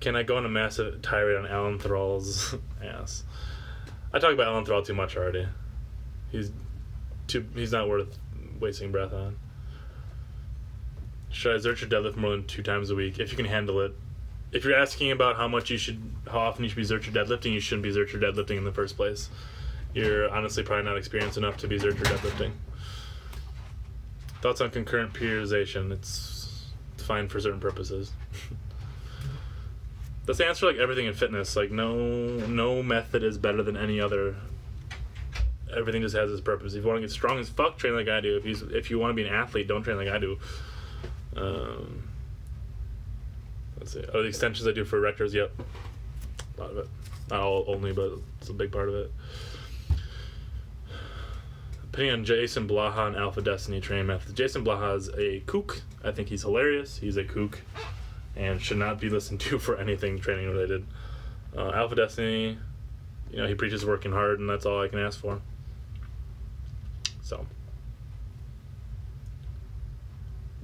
S1: Can I go on a massive tirade on Alan Thrall's ass? I talk about Alan Thrall too much already. He's not worth wasting breath on. Should I Zercher deadlift more than 2 times a week? If you can handle it. If you're asking about how often you should be Zercher deadlifting, you shouldn't be Zercher deadlifting in the first place. You're honestly probably not experienced enough to be Zercher deadlifting. Thoughts on concurrent periodization? It's fine for certain purposes. That's the answer to like everything in fitness. Like no method is better than any other. Everything just has its purpose. If you want to get strong as fuck, train like I do. If you want to be an athlete, don't train like I do. Let's see. Oh, the extensions I do for erectors, yep. A lot of it. Not all only, but it's a big part of it. Depending on Jason Blaha and Alpha Destiny training methods. Jason Blaha is a kook. I think he's hilarious. He's a kook and should not be listened to for anything training related. Alpha Destiny, he preaches working hard, and that's all I can ask for. So.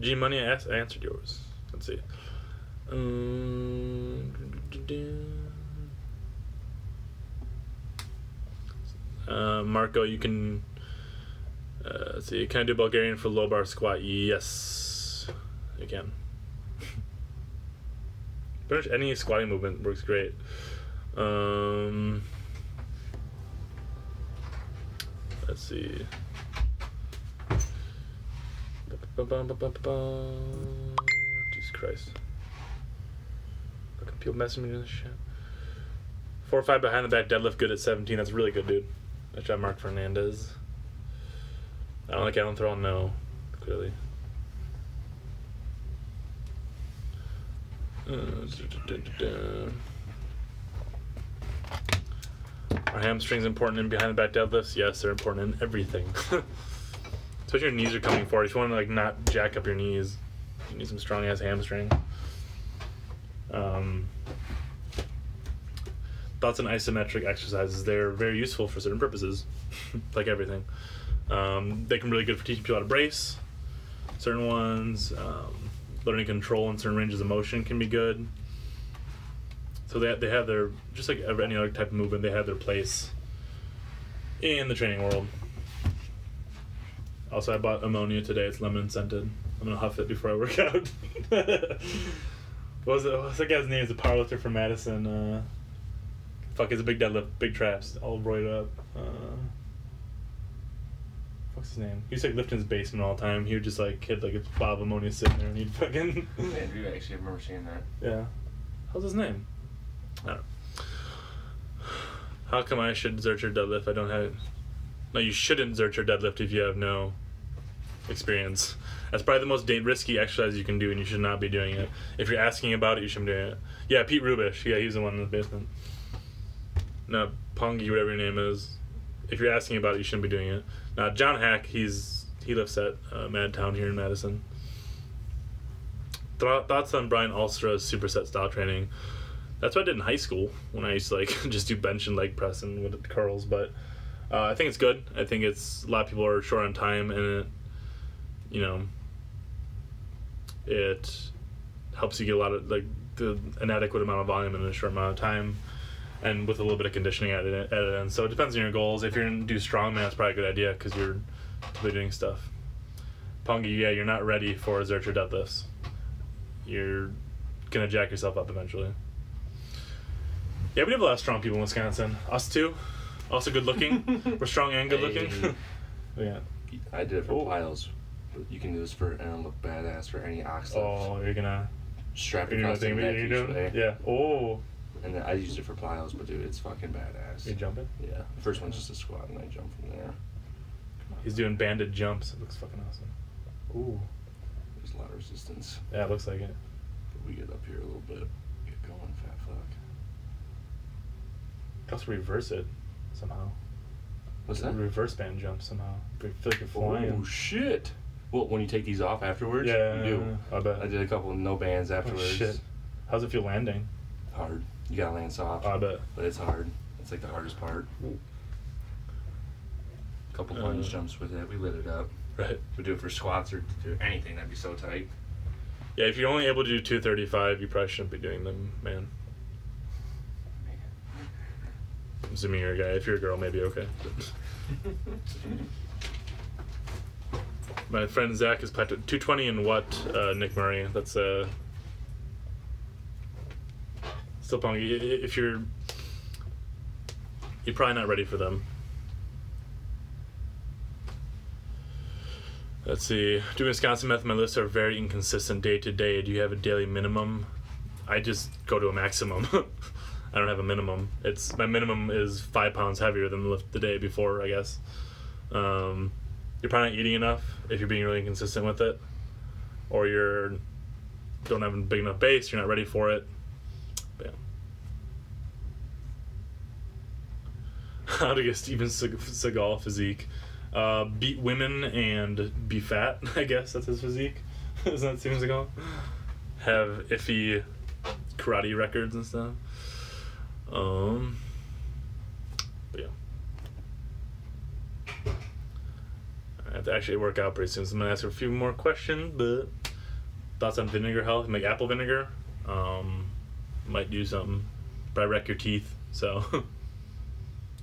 S1: G Money answered yours. Let's see. Marco, you can. Let's see. Can I do Bulgarian for low bar squat? Yes, you can. Pretty much any squatting movement works great. Let's see. Jesus Christ. Fucking people messing me with this shit. 4 or 5 behind the back deadlift good at 17. That's really good, dude. That's shot Mark Fernandez. I don't like Alan Thrall, no. Clearly. Are hamstrings important in behind the back deadlifts? Yes, they're important in everything. Especially your knees are coming forward. If you want to not jack up your knees, you need some strong ass hamstring. Thoughts on isometric exercises? They're very useful for certain purposes, like everything. They can be really good for teaching people how to brace. Certain ones, learning control in certain ranges of motion can be good. So they have their, just like any other type of movement, they have their place in the training world. Also, I bought ammonia today. It's lemon scented. I'm gonna huff it before I work out. What's that guy's name? He's a powerlifter from Madison. He's a big deadlift, big traps, all roided up. What's his name? He used to lift in his basement all the time. He would just hit a bottle of ammonia sitting there, and he'd fucking.
S2: Andrew, actually, I remember seeing that.
S1: Yeah. How's his name? I don't know. How come I should Zercher deadlift? I don't have. No, you shouldn't Zercher deadlift if you have no experience. That's probably the most risky exercise you can do, and you should not be doing it. If you're asking about it, you shouldn't be doing it. Yeah, Pete Rubish. Yeah, he's the one in the basement. No, Pongi, whatever your name is. If you're asking about it, you shouldn't be doing it. Now, John Hack, he lifts at Madtown here in Madison. Thoughts on Brian Alstra's superset style training? That's what I did in high school when I used to just do bench and leg press and with the curls. But I think it's good. I think it's a lot of people are short on time, and It helps you get a lot of an adequate amount of volume in a short amount of time, and with a little bit of conditioning added in. So it depends on your goals. If you're gonna do strongman, that's probably a good idea because you're typically doing stuff. Pungy, yeah, you're not ready for exert or deadlifts. You're gonna jack yourself up eventually. Yeah, we have a lot of strong people in Wisconsin. Us too. Also good looking. We're strong and good looking. Yeah.
S2: I did it for piles, but you can do this for and look badass for any ox lift.
S1: Oh, you're gonna
S2: strap it across the neck usually.
S1: Yeah. Oh.
S2: And then I used it for piles, but dude, it's fucking badass.
S1: You jumping?
S2: Yeah. The first one's just a squat, and I jump from there.
S1: He's doing banded jumps. It looks fucking awesome. Ooh.
S2: There's a lot of resistance.
S1: Yeah, it looks like it.
S2: But we get up here a little bit. Get going, fat fuck.
S1: You also reverse it somehow.
S2: What's that?
S1: Reverse band jump somehow. I feel like you're flying.
S2: Oh shit! Well, when you take these off afterwards,
S1: yeah,
S2: you do.
S1: I bet.
S2: I did a couple of no bands afterwards.
S1: Oh shit! How's it feel landing?
S2: Hard. You gotta land soft.
S1: I bet.
S2: But it's hard. It's like the hardest part. A couple lunge jumps with it. We lit it up.
S1: Right.
S2: We do it for squats or do anything. That'd be so tight.
S1: Yeah, if you're only able to do 235, you probably shouldn't be doing them, man. I'm assuming you're a guy. If you're a girl, maybe okay. My friend Zach is plateaued 220 in what? Nick Murray. That's still pungy. If you're probably not ready for them. Let's see. Doing Wisconsin meth, my lifts are very inconsistent day to day. Do you have a daily minimum? I just go to a maximum. I don't have a minimum. My minimum is 5 pounds heavier than the lift the day before, I guess. You're probably not eating enough if you're being really inconsistent with it, or don't have a big enough base. You're not ready for it. But yeah. How to get Steven Seagal physique? Beat women and be fat. I guess that's his physique. Isn't that Steven Seagal? Have iffy karate records and stuff. But yeah. I have to actually work out pretty soon, so I'm gonna ask her a few more questions. But thoughts on vinegar health? Make apple vinegar. Might do something. Probably wreck your teeth. So if you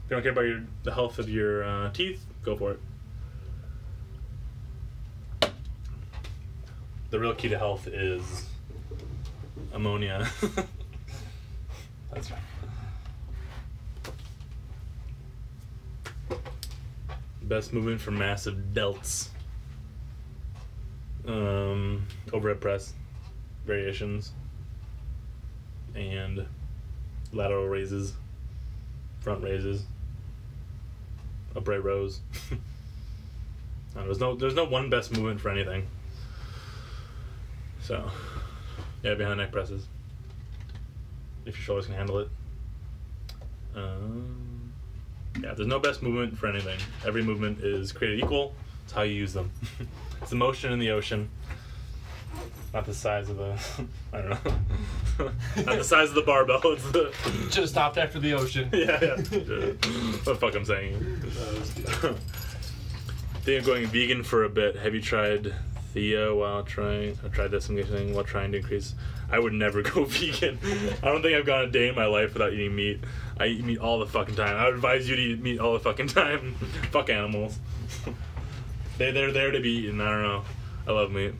S1: don't care about the health of your teeth, go for it. The real key to health is ammonia. That's right. Best movement for massive delts. Overhead press variations and lateral raises, front raises, upright rows. There's no one best movement for anything. So yeah, behind neck presses if your shoulders can handle it. Yeah, there's no best movement for anything. Every movement is created equal. It's how you use them. It's the motion in the ocean, not the size of the. I don't know. Not the size of the barbell. It's the.
S2: Should have stopped after the ocean.
S1: Yeah. What the fuck I'm saying. Think of going vegan for a bit. Have you tried Thea while trying? I tried this thing while trying to increase. I would never go vegan. I don't think I've gone a day in my life without eating meat. I eat meat all the fucking time. I would advise you to eat meat all the fucking time. Fuck animals. They're there to be eaten. I don't know. I love meat.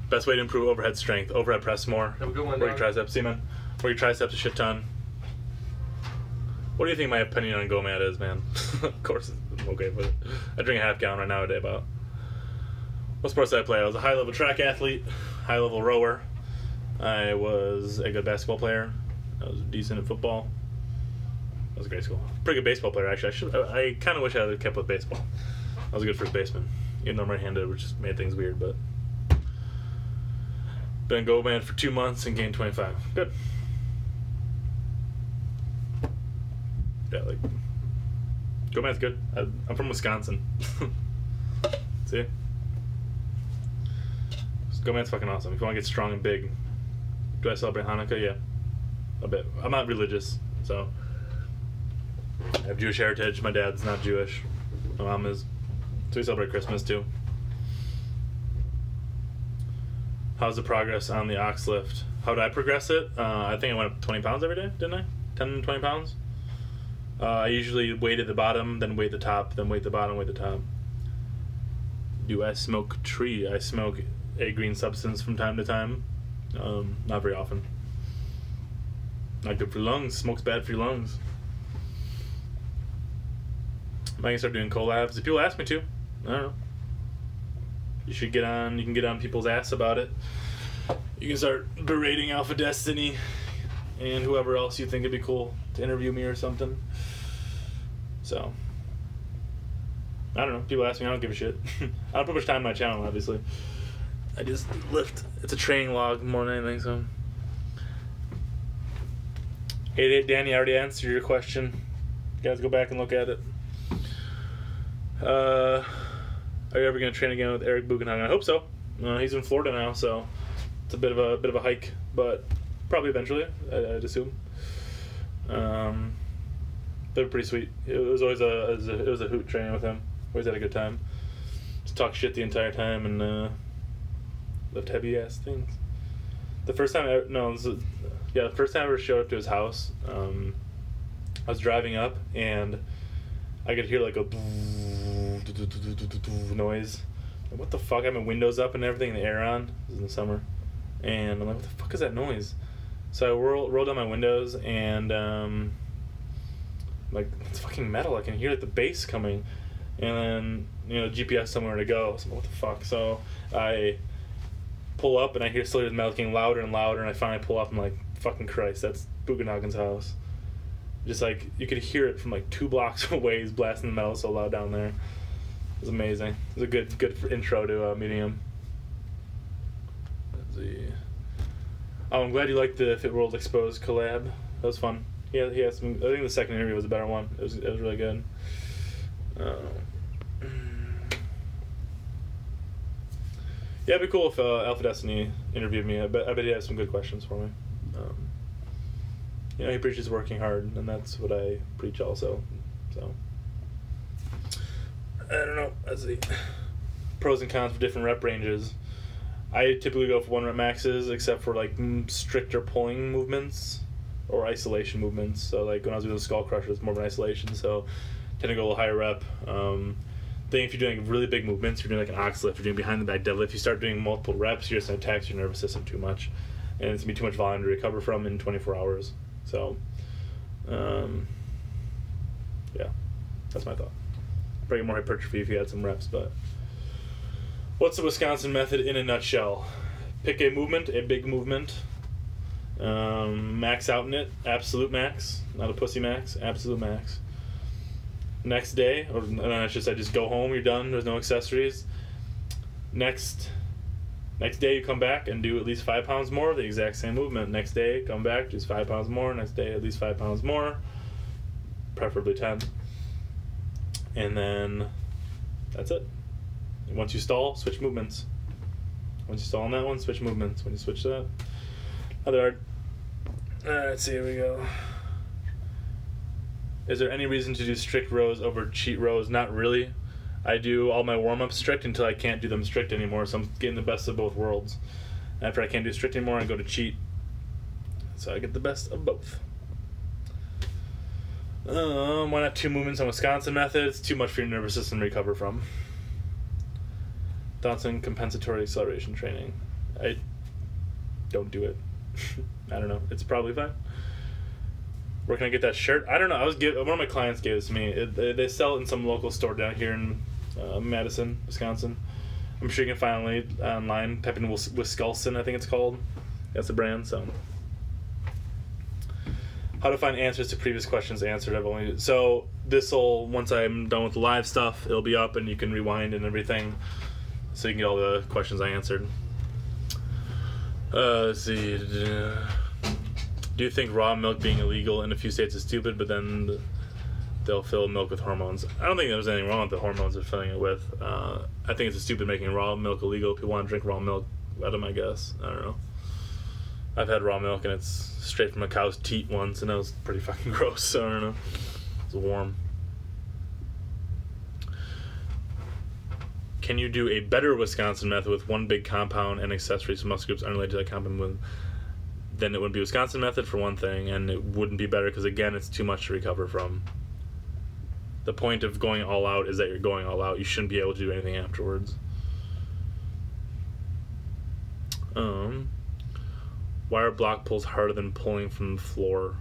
S1: Best way to improve overhead strength. Overhead press more.
S2: Have a good one,
S1: Work your
S2: dog.
S1: triceps. See, man. Work your triceps a shit ton. What do you think my opinion on GoMad is, man? Of course, I'm okay with it. I drink a half gallon right now a day about. What sports did I play? I was a high-level track athlete, high-level rower. I was a good basketball player. I was decent at football. That was a great school. Pretty good baseball player, actually. I kind of wish I had kept with baseball. I was a good first baseman, even though I'm right-handed, which just made things weird. But been a GoMad for 2 months and gained 25. Good. Yeah, like GoMad's good. I'm from Wisconsin. See? GoMad's fucking awesome. If you want to get strong and big. Do I celebrate Hanukkah? Yeah. A bit. I'm not religious, so I have Jewish heritage. My dad's not Jewish. My mom is. So we celebrate Christmas too. How's the progress on the ox lift? How did I progress it? I think I went up 20 pounds every day, didn't I? 10, 20 pounds? I usually weight at the bottom, then weight the top, then weight the bottom, weight the top. Do I smoke tree? I smoke a green substance from time to time. Not very often. Not good for lungs. Smoke's bad for your lungs. Am I gonna start doing collabs? If people ask me to, I don't know. You should get on. You can get on people's ass about it. You can start berating Alpha Destiny and whoever else you think would be cool to interview me or something. So I don't know. People ask me, I don't give a shit. I don't put much time on my channel, obviously. I just lift. It's a training log more than anything. So, hey, Danny, I already answered your question. You guys go back and look at it. Are you ever gonna train again with Eric Buchenhagen? I hope so. He's in Florida now, so it's a bit of a hike, but probably eventually, I'd assume. They're pretty sweet. It was always a hoot training with him. Always had a good time. Just talk shit the entire time and lift heavy ass things. The first time the first time I ever showed up to his house, I was driving up and I could hear like a noise. Like, what the fuck? I had my windows up and everything, and the air on. This is in the summer, and I'm like, what the fuck is that noise? So I rolled down my windows and like, it's fucking metal. I can hear like the bass coming, and then GPS somewhere to go. So I'm like, what the fuck? So I pull up and I still hear the metal getting louder and louder, and I finally pull up and I'm like, fucking Christ, that's Buchenhagen's house. Just like, you could hear it from like 2 blocks away. He's blasting the metal so loud down there. It was amazing. It was a good intro to meeting him. Let's see. Oh, I'm glad you liked the Fit World Exposed collab. That was fun. He had some. I think the second interview was a better one. It was really good. Yeah, it'd be cool if Alpha Destiny interviewed me. I bet he has some good questions for me. He preaches working hard, and that's what I preach also. So, I don't know. Let's see. Pros and cons for different rep ranges. I typically go for 1 rep maxes, except for like stricter pulling movements or isolation movements. So like when I was doing the skull crusher, it's more of an isolation. So I tend to go a little higher rep. Then if you're doing really big movements, you're doing like an ox lift, you're doing behind the back deadlift, you start doing multiple reps, you're just going to tax your nervous system too much. And it's going to be too much volume to recover from in 24 hours. So, yeah, that's my thought. Probably more hypertrophy if you had some reps, but what's the Wisconsin method in a nutshell? Pick a movement, a big movement, max out in it, absolute max, not a pussy max, absolute max. Next day, or I should say just go home, you're done, there's no accessories. Next day you come back and do at least 5 pounds more of the exact same movement. Next day, come back, just 5 pounds more. Next day, at least 5 pounds more, preferably 10. And then that's it. Once you stall, switch movements. Once you stall on that one, switch movements. When you switch to that, other art. Let's see, here we go. Is there any reason to do strict rows over cheat rows? Not really. I do all my warm-ups strict until I can't do them strict anymore, so I'm getting the best of both worlds. After I can't do strict anymore, I go to cheat. So I get the best of both. Why not 2 movements on Wisconsin method? It's too much for your nervous system to recover from. Thoughts on compensatory acceleration training? I don't do it. I don't know. It's probably fine. Where can I get that shirt? I don't know. One of my clients gave this to me. They sell it in some local store down here in Madison, Wisconsin. I'm sure you can find it online. Type in Wisconsin, I think it's called. That's the brand. So, how to find answers to previous questions answered. So this'll, once I'm done with the live stuff, it'll be up and you can rewind and everything, so you can get all the questions I answered. Let's see. Do you think raw milk being illegal in a few states is stupid, but then they'll fill milk with hormones? I don't think there's anything wrong with the hormones they're filling it with. I think it's stupid making raw milk illegal. People want to drink raw milk, let them, I guess. I don't know. I've had raw milk, and it's straight from a cow's teat once, and that was pretty fucking gross, so I don't know. It's warm. Can you do a better Wisconsin method with one big compound and accessories and muscle groups unrelated to that compound movement? Then it wouldn't be Wisconsin method for one thing, and it wouldn't be better because, again, it's too much to recover from. The point of going all out is that you're going all out. You shouldn't be able to do anything afterwards. Why are block pulls harder than pulling from the floor?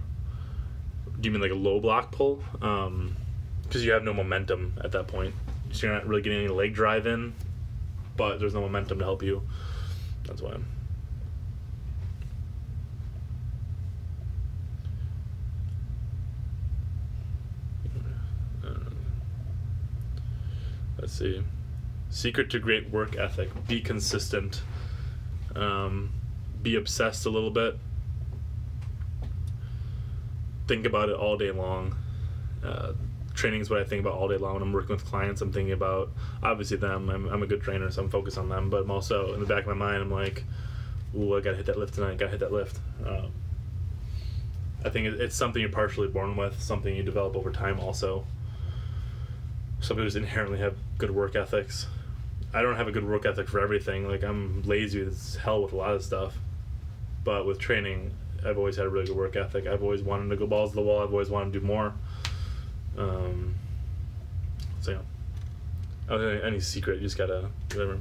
S1: Do you mean like a low block pull? Because you have no momentum at that point. So you're not really getting any leg drive in, but there's no momentum to help you. That's why. Let's see. Secret to great work ethic. Be consistent. Be obsessed a little bit. Think about it all day long. Training is what I think about all day long. When I'm working with clients, I'm thinking about, obviously, them. I'm a good trainer, so I'm focused on them. But I'm also, in the back of my mind, I'm like, ooh, I got to hit that lift tonight. Got to hit that lift. I think it's something you're partially born with, something you develop over time also. Some people just inherently have good work ethics. I don't have a good work ethic for everything. Like, I'm lazy as hell with a lot of stuff. But with training, I've always had a really good work ethic. I've always wanted to go balls to the wall. I've always wanted to do more. So yeah. Any secret, you just gotta, whatever.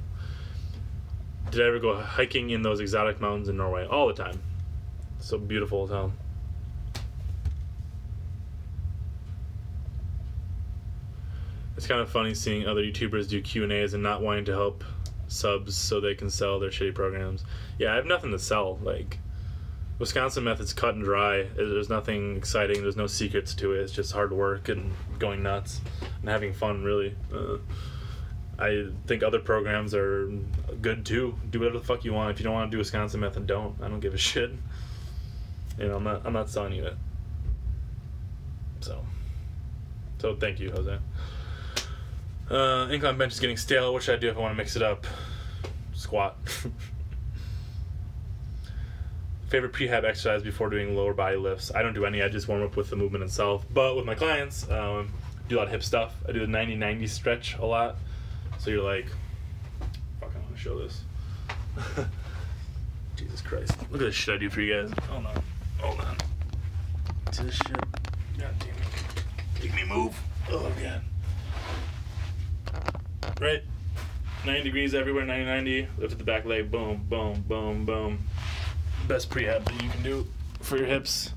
S1: Did I ever go hiking in those exotic mountains in Norway? All the time. So beautiful as hell. It's kind of funny seeing other YouTubers do Q&As and not wanting to help subs so they can sell their shitty programs. Yeah, I have nothing to sell. Like, Wisconsin method's cut and dry. There's nothing exciting. There's no secrets to it. It's just hard work and going nuts and having fun, really. I think other programs are good, too. Do whatever the fuck you want. If you don't want to do Wisconsin method, don't. I don't give a shit. You know, I'm not selling you it. So thank you, Jose. Incline bench is getting stale. What should I do if I want to mix it up? Squat. Favorite prehab exercise before doing lower body lifts? I don't do any. I just warm up with the movement itself. But with my clients, do a lot of hip stuff. I do the 90-90 stretch a lot. So you're like, fuck, I want to show this. Jesus Christ. Look at this shit I do for you guys. Hold on. To this shit. God damn it. Make me move. Oh, God. Right? 90 degrees everywhere, 90-90. Lift at the back leg. Boom, boom, boom, boom. Best prehab that you can do for your hips.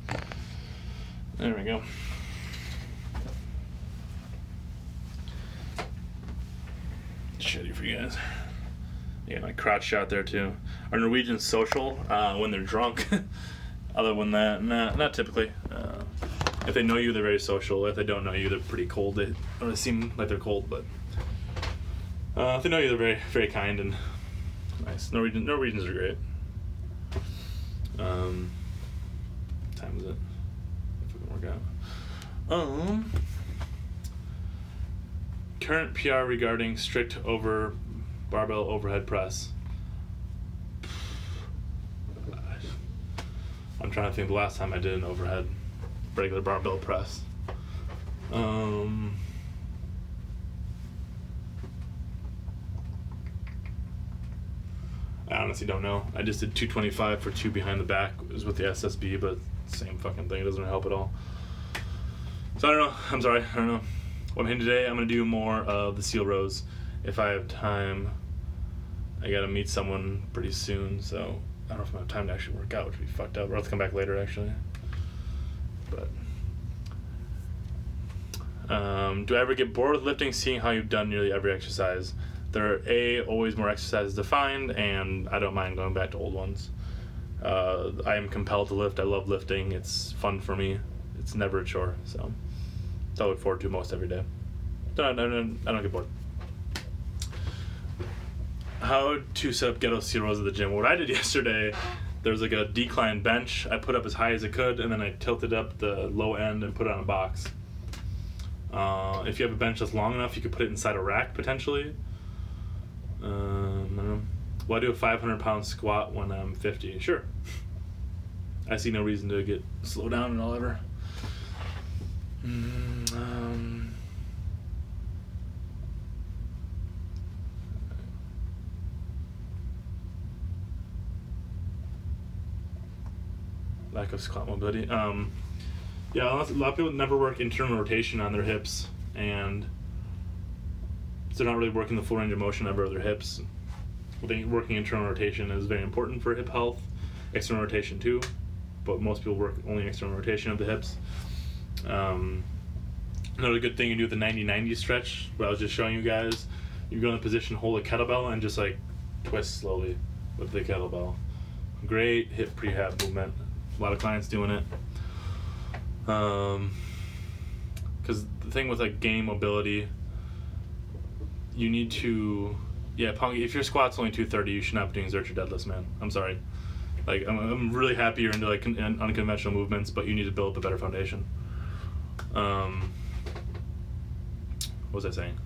S1: There we go. Shitty for you guys. Yeah, my crotch shot there too. Are Norwegians social when they're drunk? Other than that, nah, not typically. If they know you, they're very social. If they don't know you, they're pretty cold. They don't seem like they're cold, but if they know you, they're very, very kind and nice. Norwegians are great. Time is it? If we can work out. Current PR regarding strict barbell overhead press. I'm trying to think the last time I did an overhead regular barbell press. I honestly don't know. I just did 225 for 2 behind the back. It was with the SSB, but same fucking thing. It doesn't help at all. So I don't know. I'm sorry. I don't know. What I'm hitting today, I'm going to do more of the seal rows. If I have time, I got to meet someone pretty soon, so I don't know if I have time to actually work out, which would be fucked up. I'll have to come back later, actually. But do I ever get bored with lifting, seeing how you've done nearly every exercise? There are always more exercises defined, and I don't mind going back to old ones. I am compelled to lift. I love lifting. It's fun for me. It's never a chore, so I look forward to most every day. I don't get bored. How to set up ghetto seal rows at the gym? What I did yesterday, there was like a decline bench. I put up as high as I could, and then I tilted up the low end and put it on a box. If you have a bench that's long enough, you could put it inside a rack potentially. I don't know. Will I do a 500-pound squat when I'm 50? Sure. I see no reason to slow down and all ever. lack of squat mobility. Yeah, a lot of people never work internal rotation on their hips, and so they're not really working the full range of motion ever of their hips. I think working internal rotation is very important for hip health. External rotation too, but most people work only external rotation of the hips. Another good thing you do with the 90-90 stretch, what I was just showing you guys, you go in the position, hold a kettlebell, and just like twist slowly with the kettlebell. Great hip prehab movement. A lot of clients doing it. Because the thing with like gain mobility, you need to, Punky, if your squat's only 230, you should not be doing exertion deadlifts, man. I'm sorry. Like, I'm really happy you're into like unconventional movements, but you need to build up a better foundation. What was I saying?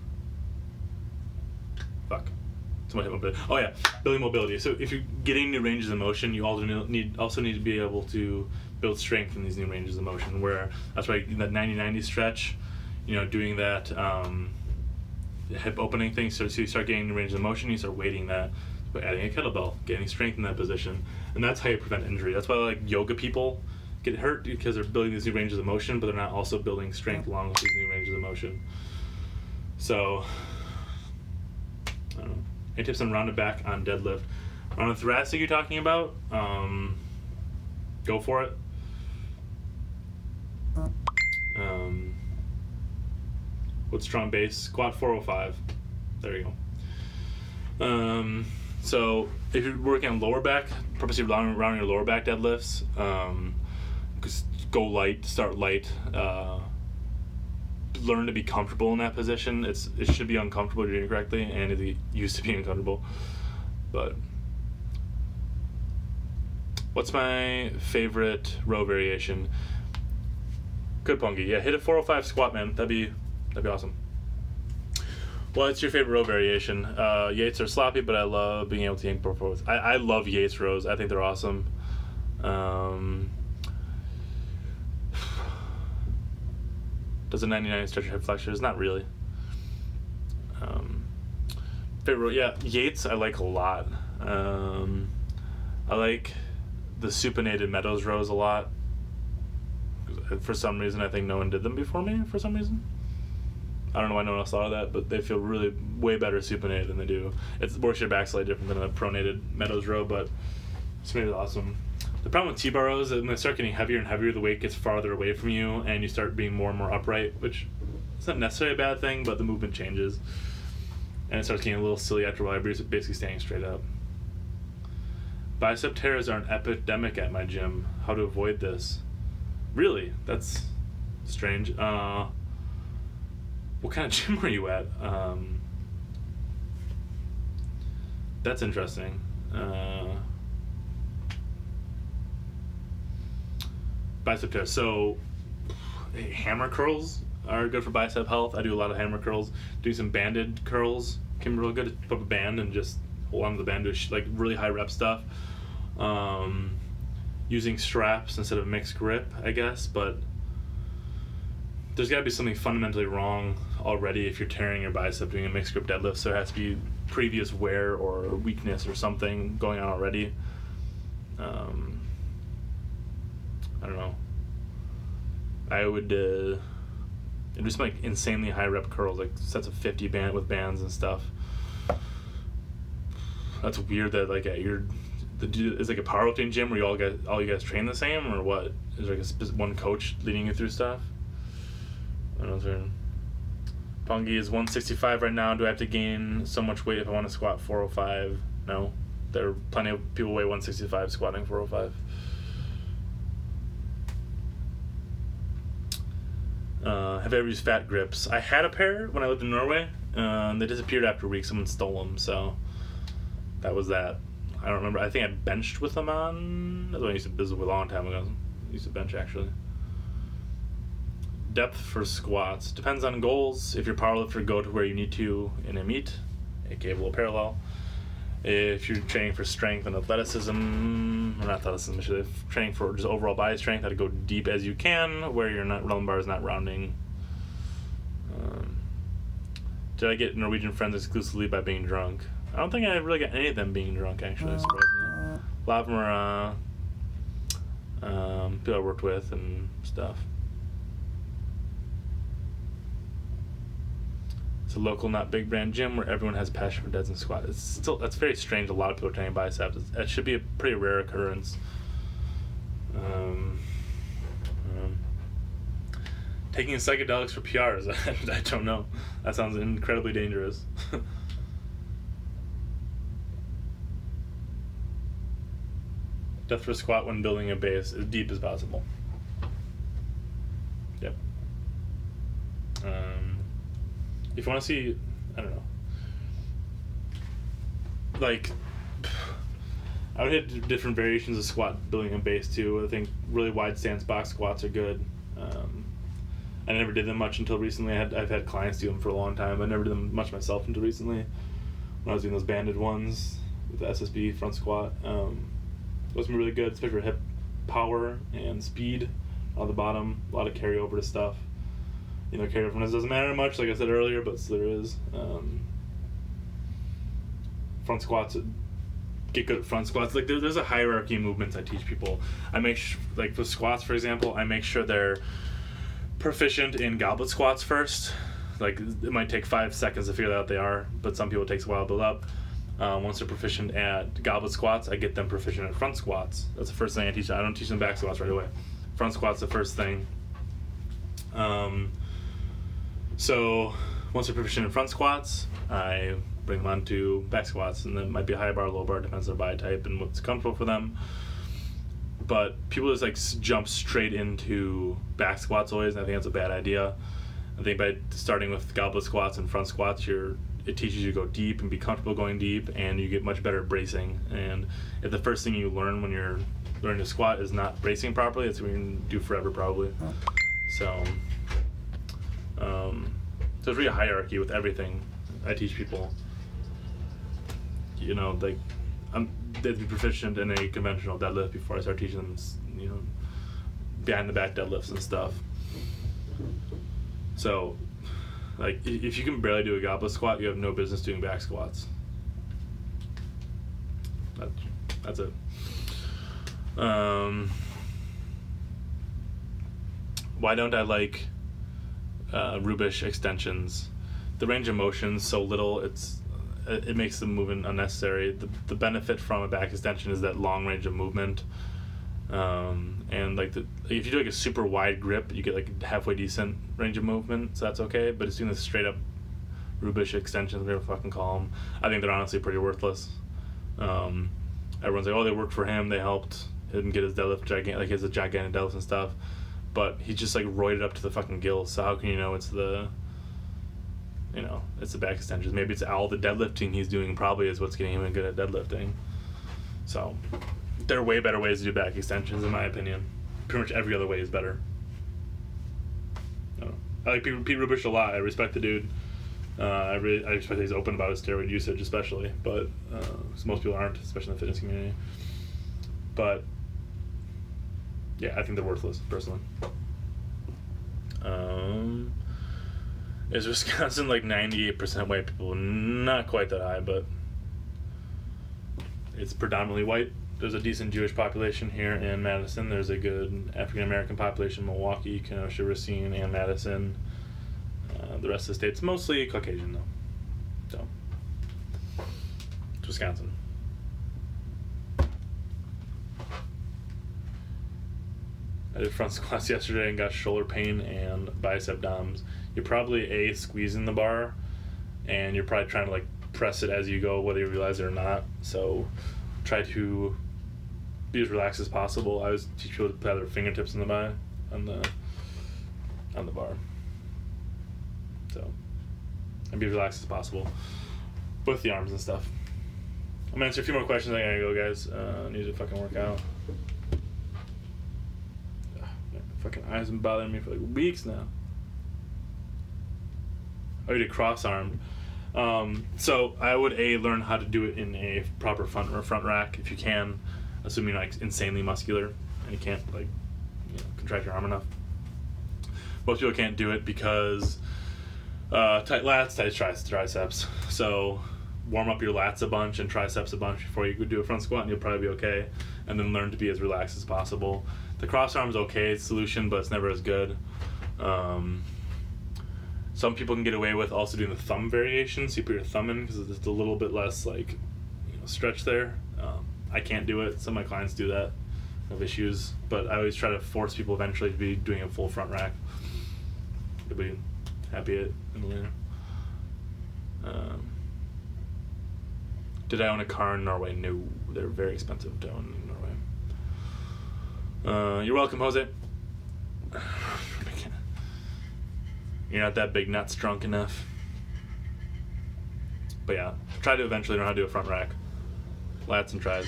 S1: Fuck. Somebody hit mobility. Oh yeah, building mobility. So if you're getting new ranges of motion, you also need to be able to build strength in these new ranges of motion. Where that's why that 90-90 stretch, doing that hip opening thing. So you start getting new ranges of motion, you start weighting that by adding a kettlebell, getting strength in that position, and that's how you prevent injury. That's why like yoga people get hurt, because they're building these new ranges of motion, but they're not also building strength along with these new ranges of motion. So, I don't know. Any tips on rounded back on deadlift? On the thoracic you're talking about, go for it. With strong base, squat 405. There you go. So if you're working on lower back, purposely rounding your lower back deadlifts, go light, start light. Learn to be comfortable in that position. It should be uncomfortable doing it correctly, and it used to be uncomfortable. But what's my favorite row variation? Good punky. Yeah, hit a 405 squat, man. That'd be awesome. What's your favorite row variation? Yates are sloppy, but I love being able to yank forwards. I love Yates rows. I think they're awesome. Does a 99 stretch your hip flexors? Not really. Favorite, Yates I like a lot. I like the supinated Meadows rows a lot. For some reason, I think no one did them before me. For some reason, I don't know why no one else thought of that, but they feel really way better supinated than they do. It works your back slightly different than a pronated Meadows row, but supinated is awesome. The problem with T-bar rows is when they start getting heavier and heavier, the weight gets farther away from you, and you start being more and more upright, which is not necessarily a bad thing, but the movement changes. And it starts getting a little silly after a while, basically staying straight up. Bicep tears are an epidemic at my gym. How to avoid this? Really? That's strange. What kind of gym are you at? That's interesting. Bicep tears. So, hammer curls are good for bicep health. I do a lot of hammer curls. Do some banded curls can be really good. Put up a band and just hold on to the band, do like really high rep stuff. Using straps instead of mixed grip, I guess, but there's got to be something fundamentally wrong already if you're tearing your bicep doing a mixed grip deadlift. So there has to be previous wear or weakness or something going on already. I don't know. I would do some like insanely high rep curls, like sets of 50 with bands and stuff. That's weird that like is like a powerlifting gym where all you guys train the same, or what? Is there like one coach leading you through stuff? I don't know. Pungy is 165 right now. Do I have to gain so much weight if I want to squat 405? No. There are plenty of people weigh 165 squatting 405. Have I ever used fat grips? I had a pair when I lived in Norway. They disappeared after a week. Someone stole them, so that was that. I don't remember. I think I benched with them on. That's what I used to visit with a long time ago. I used to bench actually. Depth for squats depends on goals. If you're powerlifter, go to where you need to in a meet, aka below parallel. If you're training for strength and athleticism, or not athleticism, if training for just overall body strength, I'd go deep as you can, where your lumbar is not rounding. Did I get Norwegian friends exclusively by being drunk? I don't think I really got any of them being drunk, actually, surprisingly. A lot of them people I worked with and stuff. It's a local, not big brand gym where everyone has passion for deads and squats. That's very strange. A lot of people are training biceps. That should be a pretty rare occurrence. Taking psychedelics for PRs, I don't know. That sounds incredibly dangerous. Depth for squat when building a base as deep as possible. Yep. If you want to see, I don't know. Like, I would hit different variations of squat building a base too. I think really wide stance box squats are good. I never did them much until recently. I've had clients do them for a long time. I never did them much myself until recently. When I was doing those banded ones with the SSB front squat. Those were really good, especially for hip power and speed on the bottom. A lot of carryover to stuff. You know, carryover doesn't matter much, like I said earlier, but there is. Front squats, get good at front squats. Like there's a hierarchy of movements I teach people. I make like with squats, for example, I make sure they're proficient in goblet squats first. Like it might take 5 seconds to figure out they are, but some people it takes a while to build up. Once they're proficient at goblet squats, I get them proficient at front squats. That's the first thing I teach them. I don't teach them back squats right away. Front squats the first thing. So once they're proficient in front squats, I bring them on to back squats, and then it might be a high bar, low bar, depends on their body type and what's comfortable for them. But people just like jump straight into back squats always, and I think that's a bad idea. I think by starting with goblet squats and front squats, it teaches you to go deep and be comfortable going deep, and you get much better at bracing. And if the first thing you learn when you're learning to squat is not bracing properly, it's what you're going to do forever probably. So there's really a hierarchy with everything I teach people. You know, like they'd be proficient in a conventional deadlift before I start teaching them, you know, behind the back deadlifts and stuff. So, like, if you can barely do a goblet squat, you have no business doing back squats. That's it. Why don't I like Rubish extensions? The range of motion's so little, it makes the movement unnecessary. The benefit from a back extension is that long range of movement. And like if you do like a super wide grip, you get like halfway decent range of movement, so that's okay. But as soon as straight up Rubish extensions, whatever fucking call them, I think they're honestly pretty worthless. Everyone's like, oh, they worked for him, they helped him get his deadlift like his gigantic deadlifts and stuff, but he just like roided up to the fucking gills. So how can you know it's the back extensions? Maybe it's all the deadlifting he's doing probably is what's getting him good at deadlifting. So there are way better ways to do back extensions, in my opinion. Pretty much every other way is better. I like Pete Rubish a lot. I respect the dude. I respect that he's open about his steroid usage, especially. But most people aren't, especially in the fitness community. But yeah, I think they're worthless, personally. Is Wisconsin like 98% white people? Not quite that high, but it's predominantly white. There's a decent Jewish population here in Madison. There's a good African American population in Milwaukee, Kenosha, Racine, and Madison. The rest of the state's mostly Caucasian, though. So, it's Wisconsin. I did front squats yesterday and got shoulder pain and bicep DOMs. You're probably squeezing the bar, and you're probably trying to like press it as you go, whether you realize it or not. So try to be as relaxed as possible. I always teach people to put their fingertips on the bar. So, and be as relaxed as possible with the arms and stuff. I'm gonna answer a few more questions. I gotta go, guys. I need to fucking work out. My fucking eyes been bothering me for like weeks now. I did cross-armed. So I would learn how to do it in a proper front rack if you can, assuming you're like insanely muscular and you can't like contract your arm enough. Most people can't do it because tight lats, tight triceps. So warm up your lats a bunch and triceps a bunch before you do a front squat, and you'll probably be okay. And then learn to be as relaxed as possible. The cross arm's okay solution, but it's never as good. Some people can get away with also doing the thumb variation, so you put your thumb in because it's a little bit less like stretch there. I can't do it. Some of my clients do that. I have issues, but I always try to force people eventually to be doing a full front rack. They'll be happy in the later. Did I own a car in Norway? No, they're very expensive to own in Norway. You're welcome, Jose. You're not that big, not drunk enough. But yeah, try to eventually learn how to do a front rack. Lats and tries.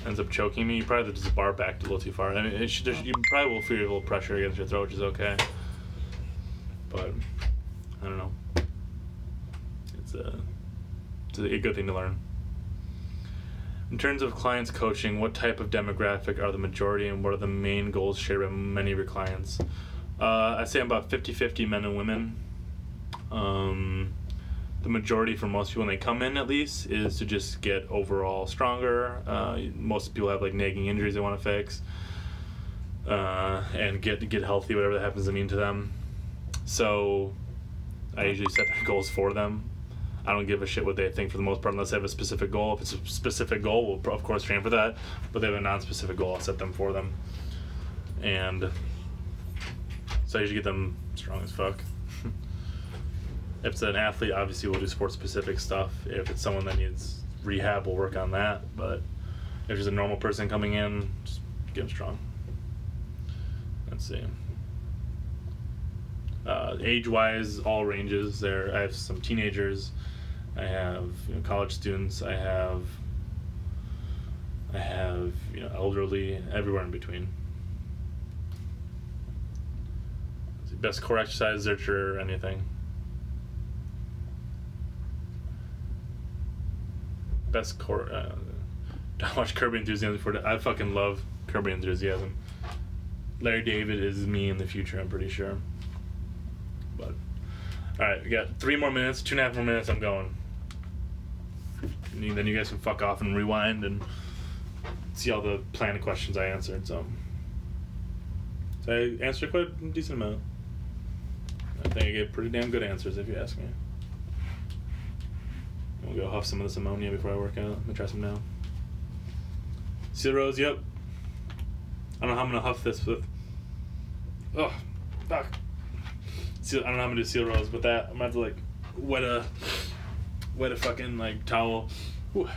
S1: Ends up choking me. You probably just bar backed a little too far. I mean, you probably will feel a little pressure against your throat, which is okay. But I don't know. It's a good thing to learn. In terms of clients coaching, what type of demographic are the majority and what are the main goals shared by many of your clients? I'd say about 50-50 men and women. The majority for most people when they come in at least is to just get overall stronger. Most people have like nagging injuries they want to fix and get healthy, whatever that happens to mean to them. So I usually set their goals for them. I don't give a shit what they think for the most part unless they have a specific goal. If it's a specific goal, we'll of course train for that. But if they have a non-specific goal, I'll set them for them. And so I usually get them strong as fuck. If it's an athlete, obviously we'll do sport-specific stuff. If it's someone that needs rehab, we'll work on that. But if there's a normal person coming in, just get them strong. Let's see. Age-wise, all ranges. I have some teenagers. I have college students. I have elderly. Everywhere in between. Best core exercise, or anything. Best core. Don't watch Curb Your Enthusiasm before. I fucking love Curb Your Enthusiasm. Larry David is me in the future. I'm pretty sure. But all right, we got 3 more minutes, 2.5 more minutes. I'm going. And then you guys can fuck off and rewind and see all the planned questions I answered. So I answered quite a decent amount. I think I gave pretty damn good answers, if you ask me. We'll go huff some of this ammonia before I work out. Let me try some now. Seal rows, yep. I don't know how I'm gonna huff this with. Oh, fuck. I don't know how I'm gonna do seal rows with that. I'm gonna have to like wet a fucking like towel. Whew.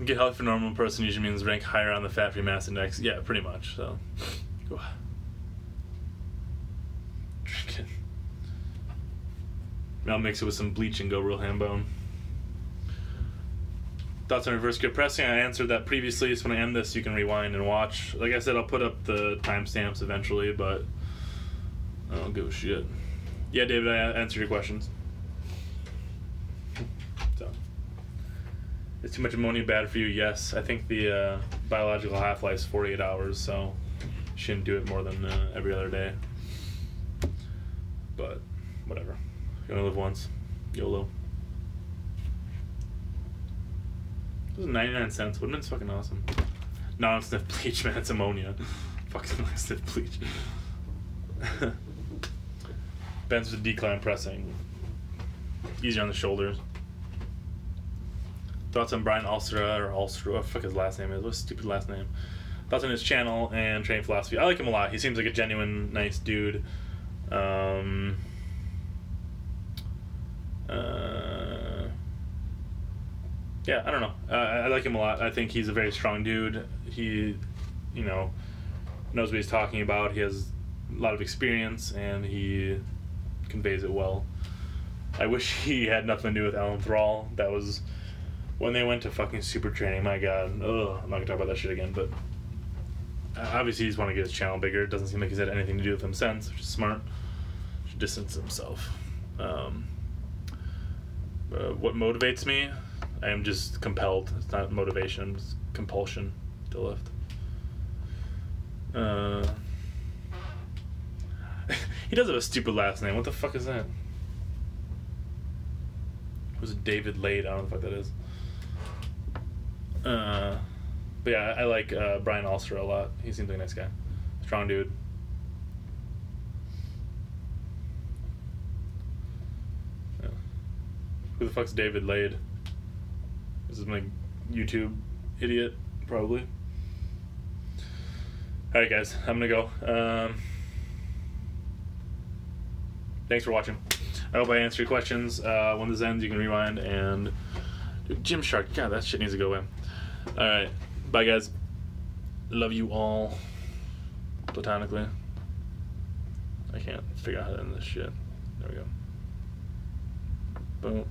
S1: Get healthy for normal person usually means rank higher on the fat-free mass index. Yeah, pretty much. So, drink it. I'll mix it with some bleach and go real ham bone. Thoughts on reverse grip pressing? I answered that previously, so when I end this, you can rewind and watch. Like I said, I'll put up the timestamps eventually, but I don't give a shit. Yeah, David, I answered your questions. So, is too much ammonia bad for you? Yes. I think the biological half-life is 48 hours, so shouldn't do it more than every other day. But whatever. You only live once. YOLO. It was 99 cents. Wouldn't it be fucking awesome? No, it's sniff bleach, man. It's ammonia. Fucking sniff bleach. Bends with decline pressing. Easier on the shoulders. Thoughts on Brian Alstra or Alstra? What the fuck his last name is? What's his stupid last name? Thoughts on his channel and training philosophy. I like him a lot. He seems like a genuine, nice dude. Yeah, I don't know. I like him a lot. I think he's a very strong dude. He, knows what he's talking about. He has a lot of experience, and he conveys it well. I wish he had nothing to do with Alan Thrall. That was when they went to fucking super training. My God. Ugh, I'm not going to talk about that shit again, but obviously he's want to get his channel bigger. It doesn't seem like he's had anything to do with him since, which is smart. Should distance himself. What motivates me? I am just compelled. It's not motivation, it's compulsion to lift. He does have a stupid last name. What the fuck is that? Was it David Lade. I don't know what the fuck that is. But yeah, I like Brian Alster a lot. He seems like a nice guy. Strong dude. Yeah. Who the fuck's David Lade? This is my YouTube idiot, probably. Alright guys, I'm gonna go. Thanks for watching. I hope I answered your questions. When this ends, you can rewind and do Gymshark. God, that shit needs to go away. Alright, bye guys. Love you all. Platonically. I can't figure out how to end this shit. There we go. Boom.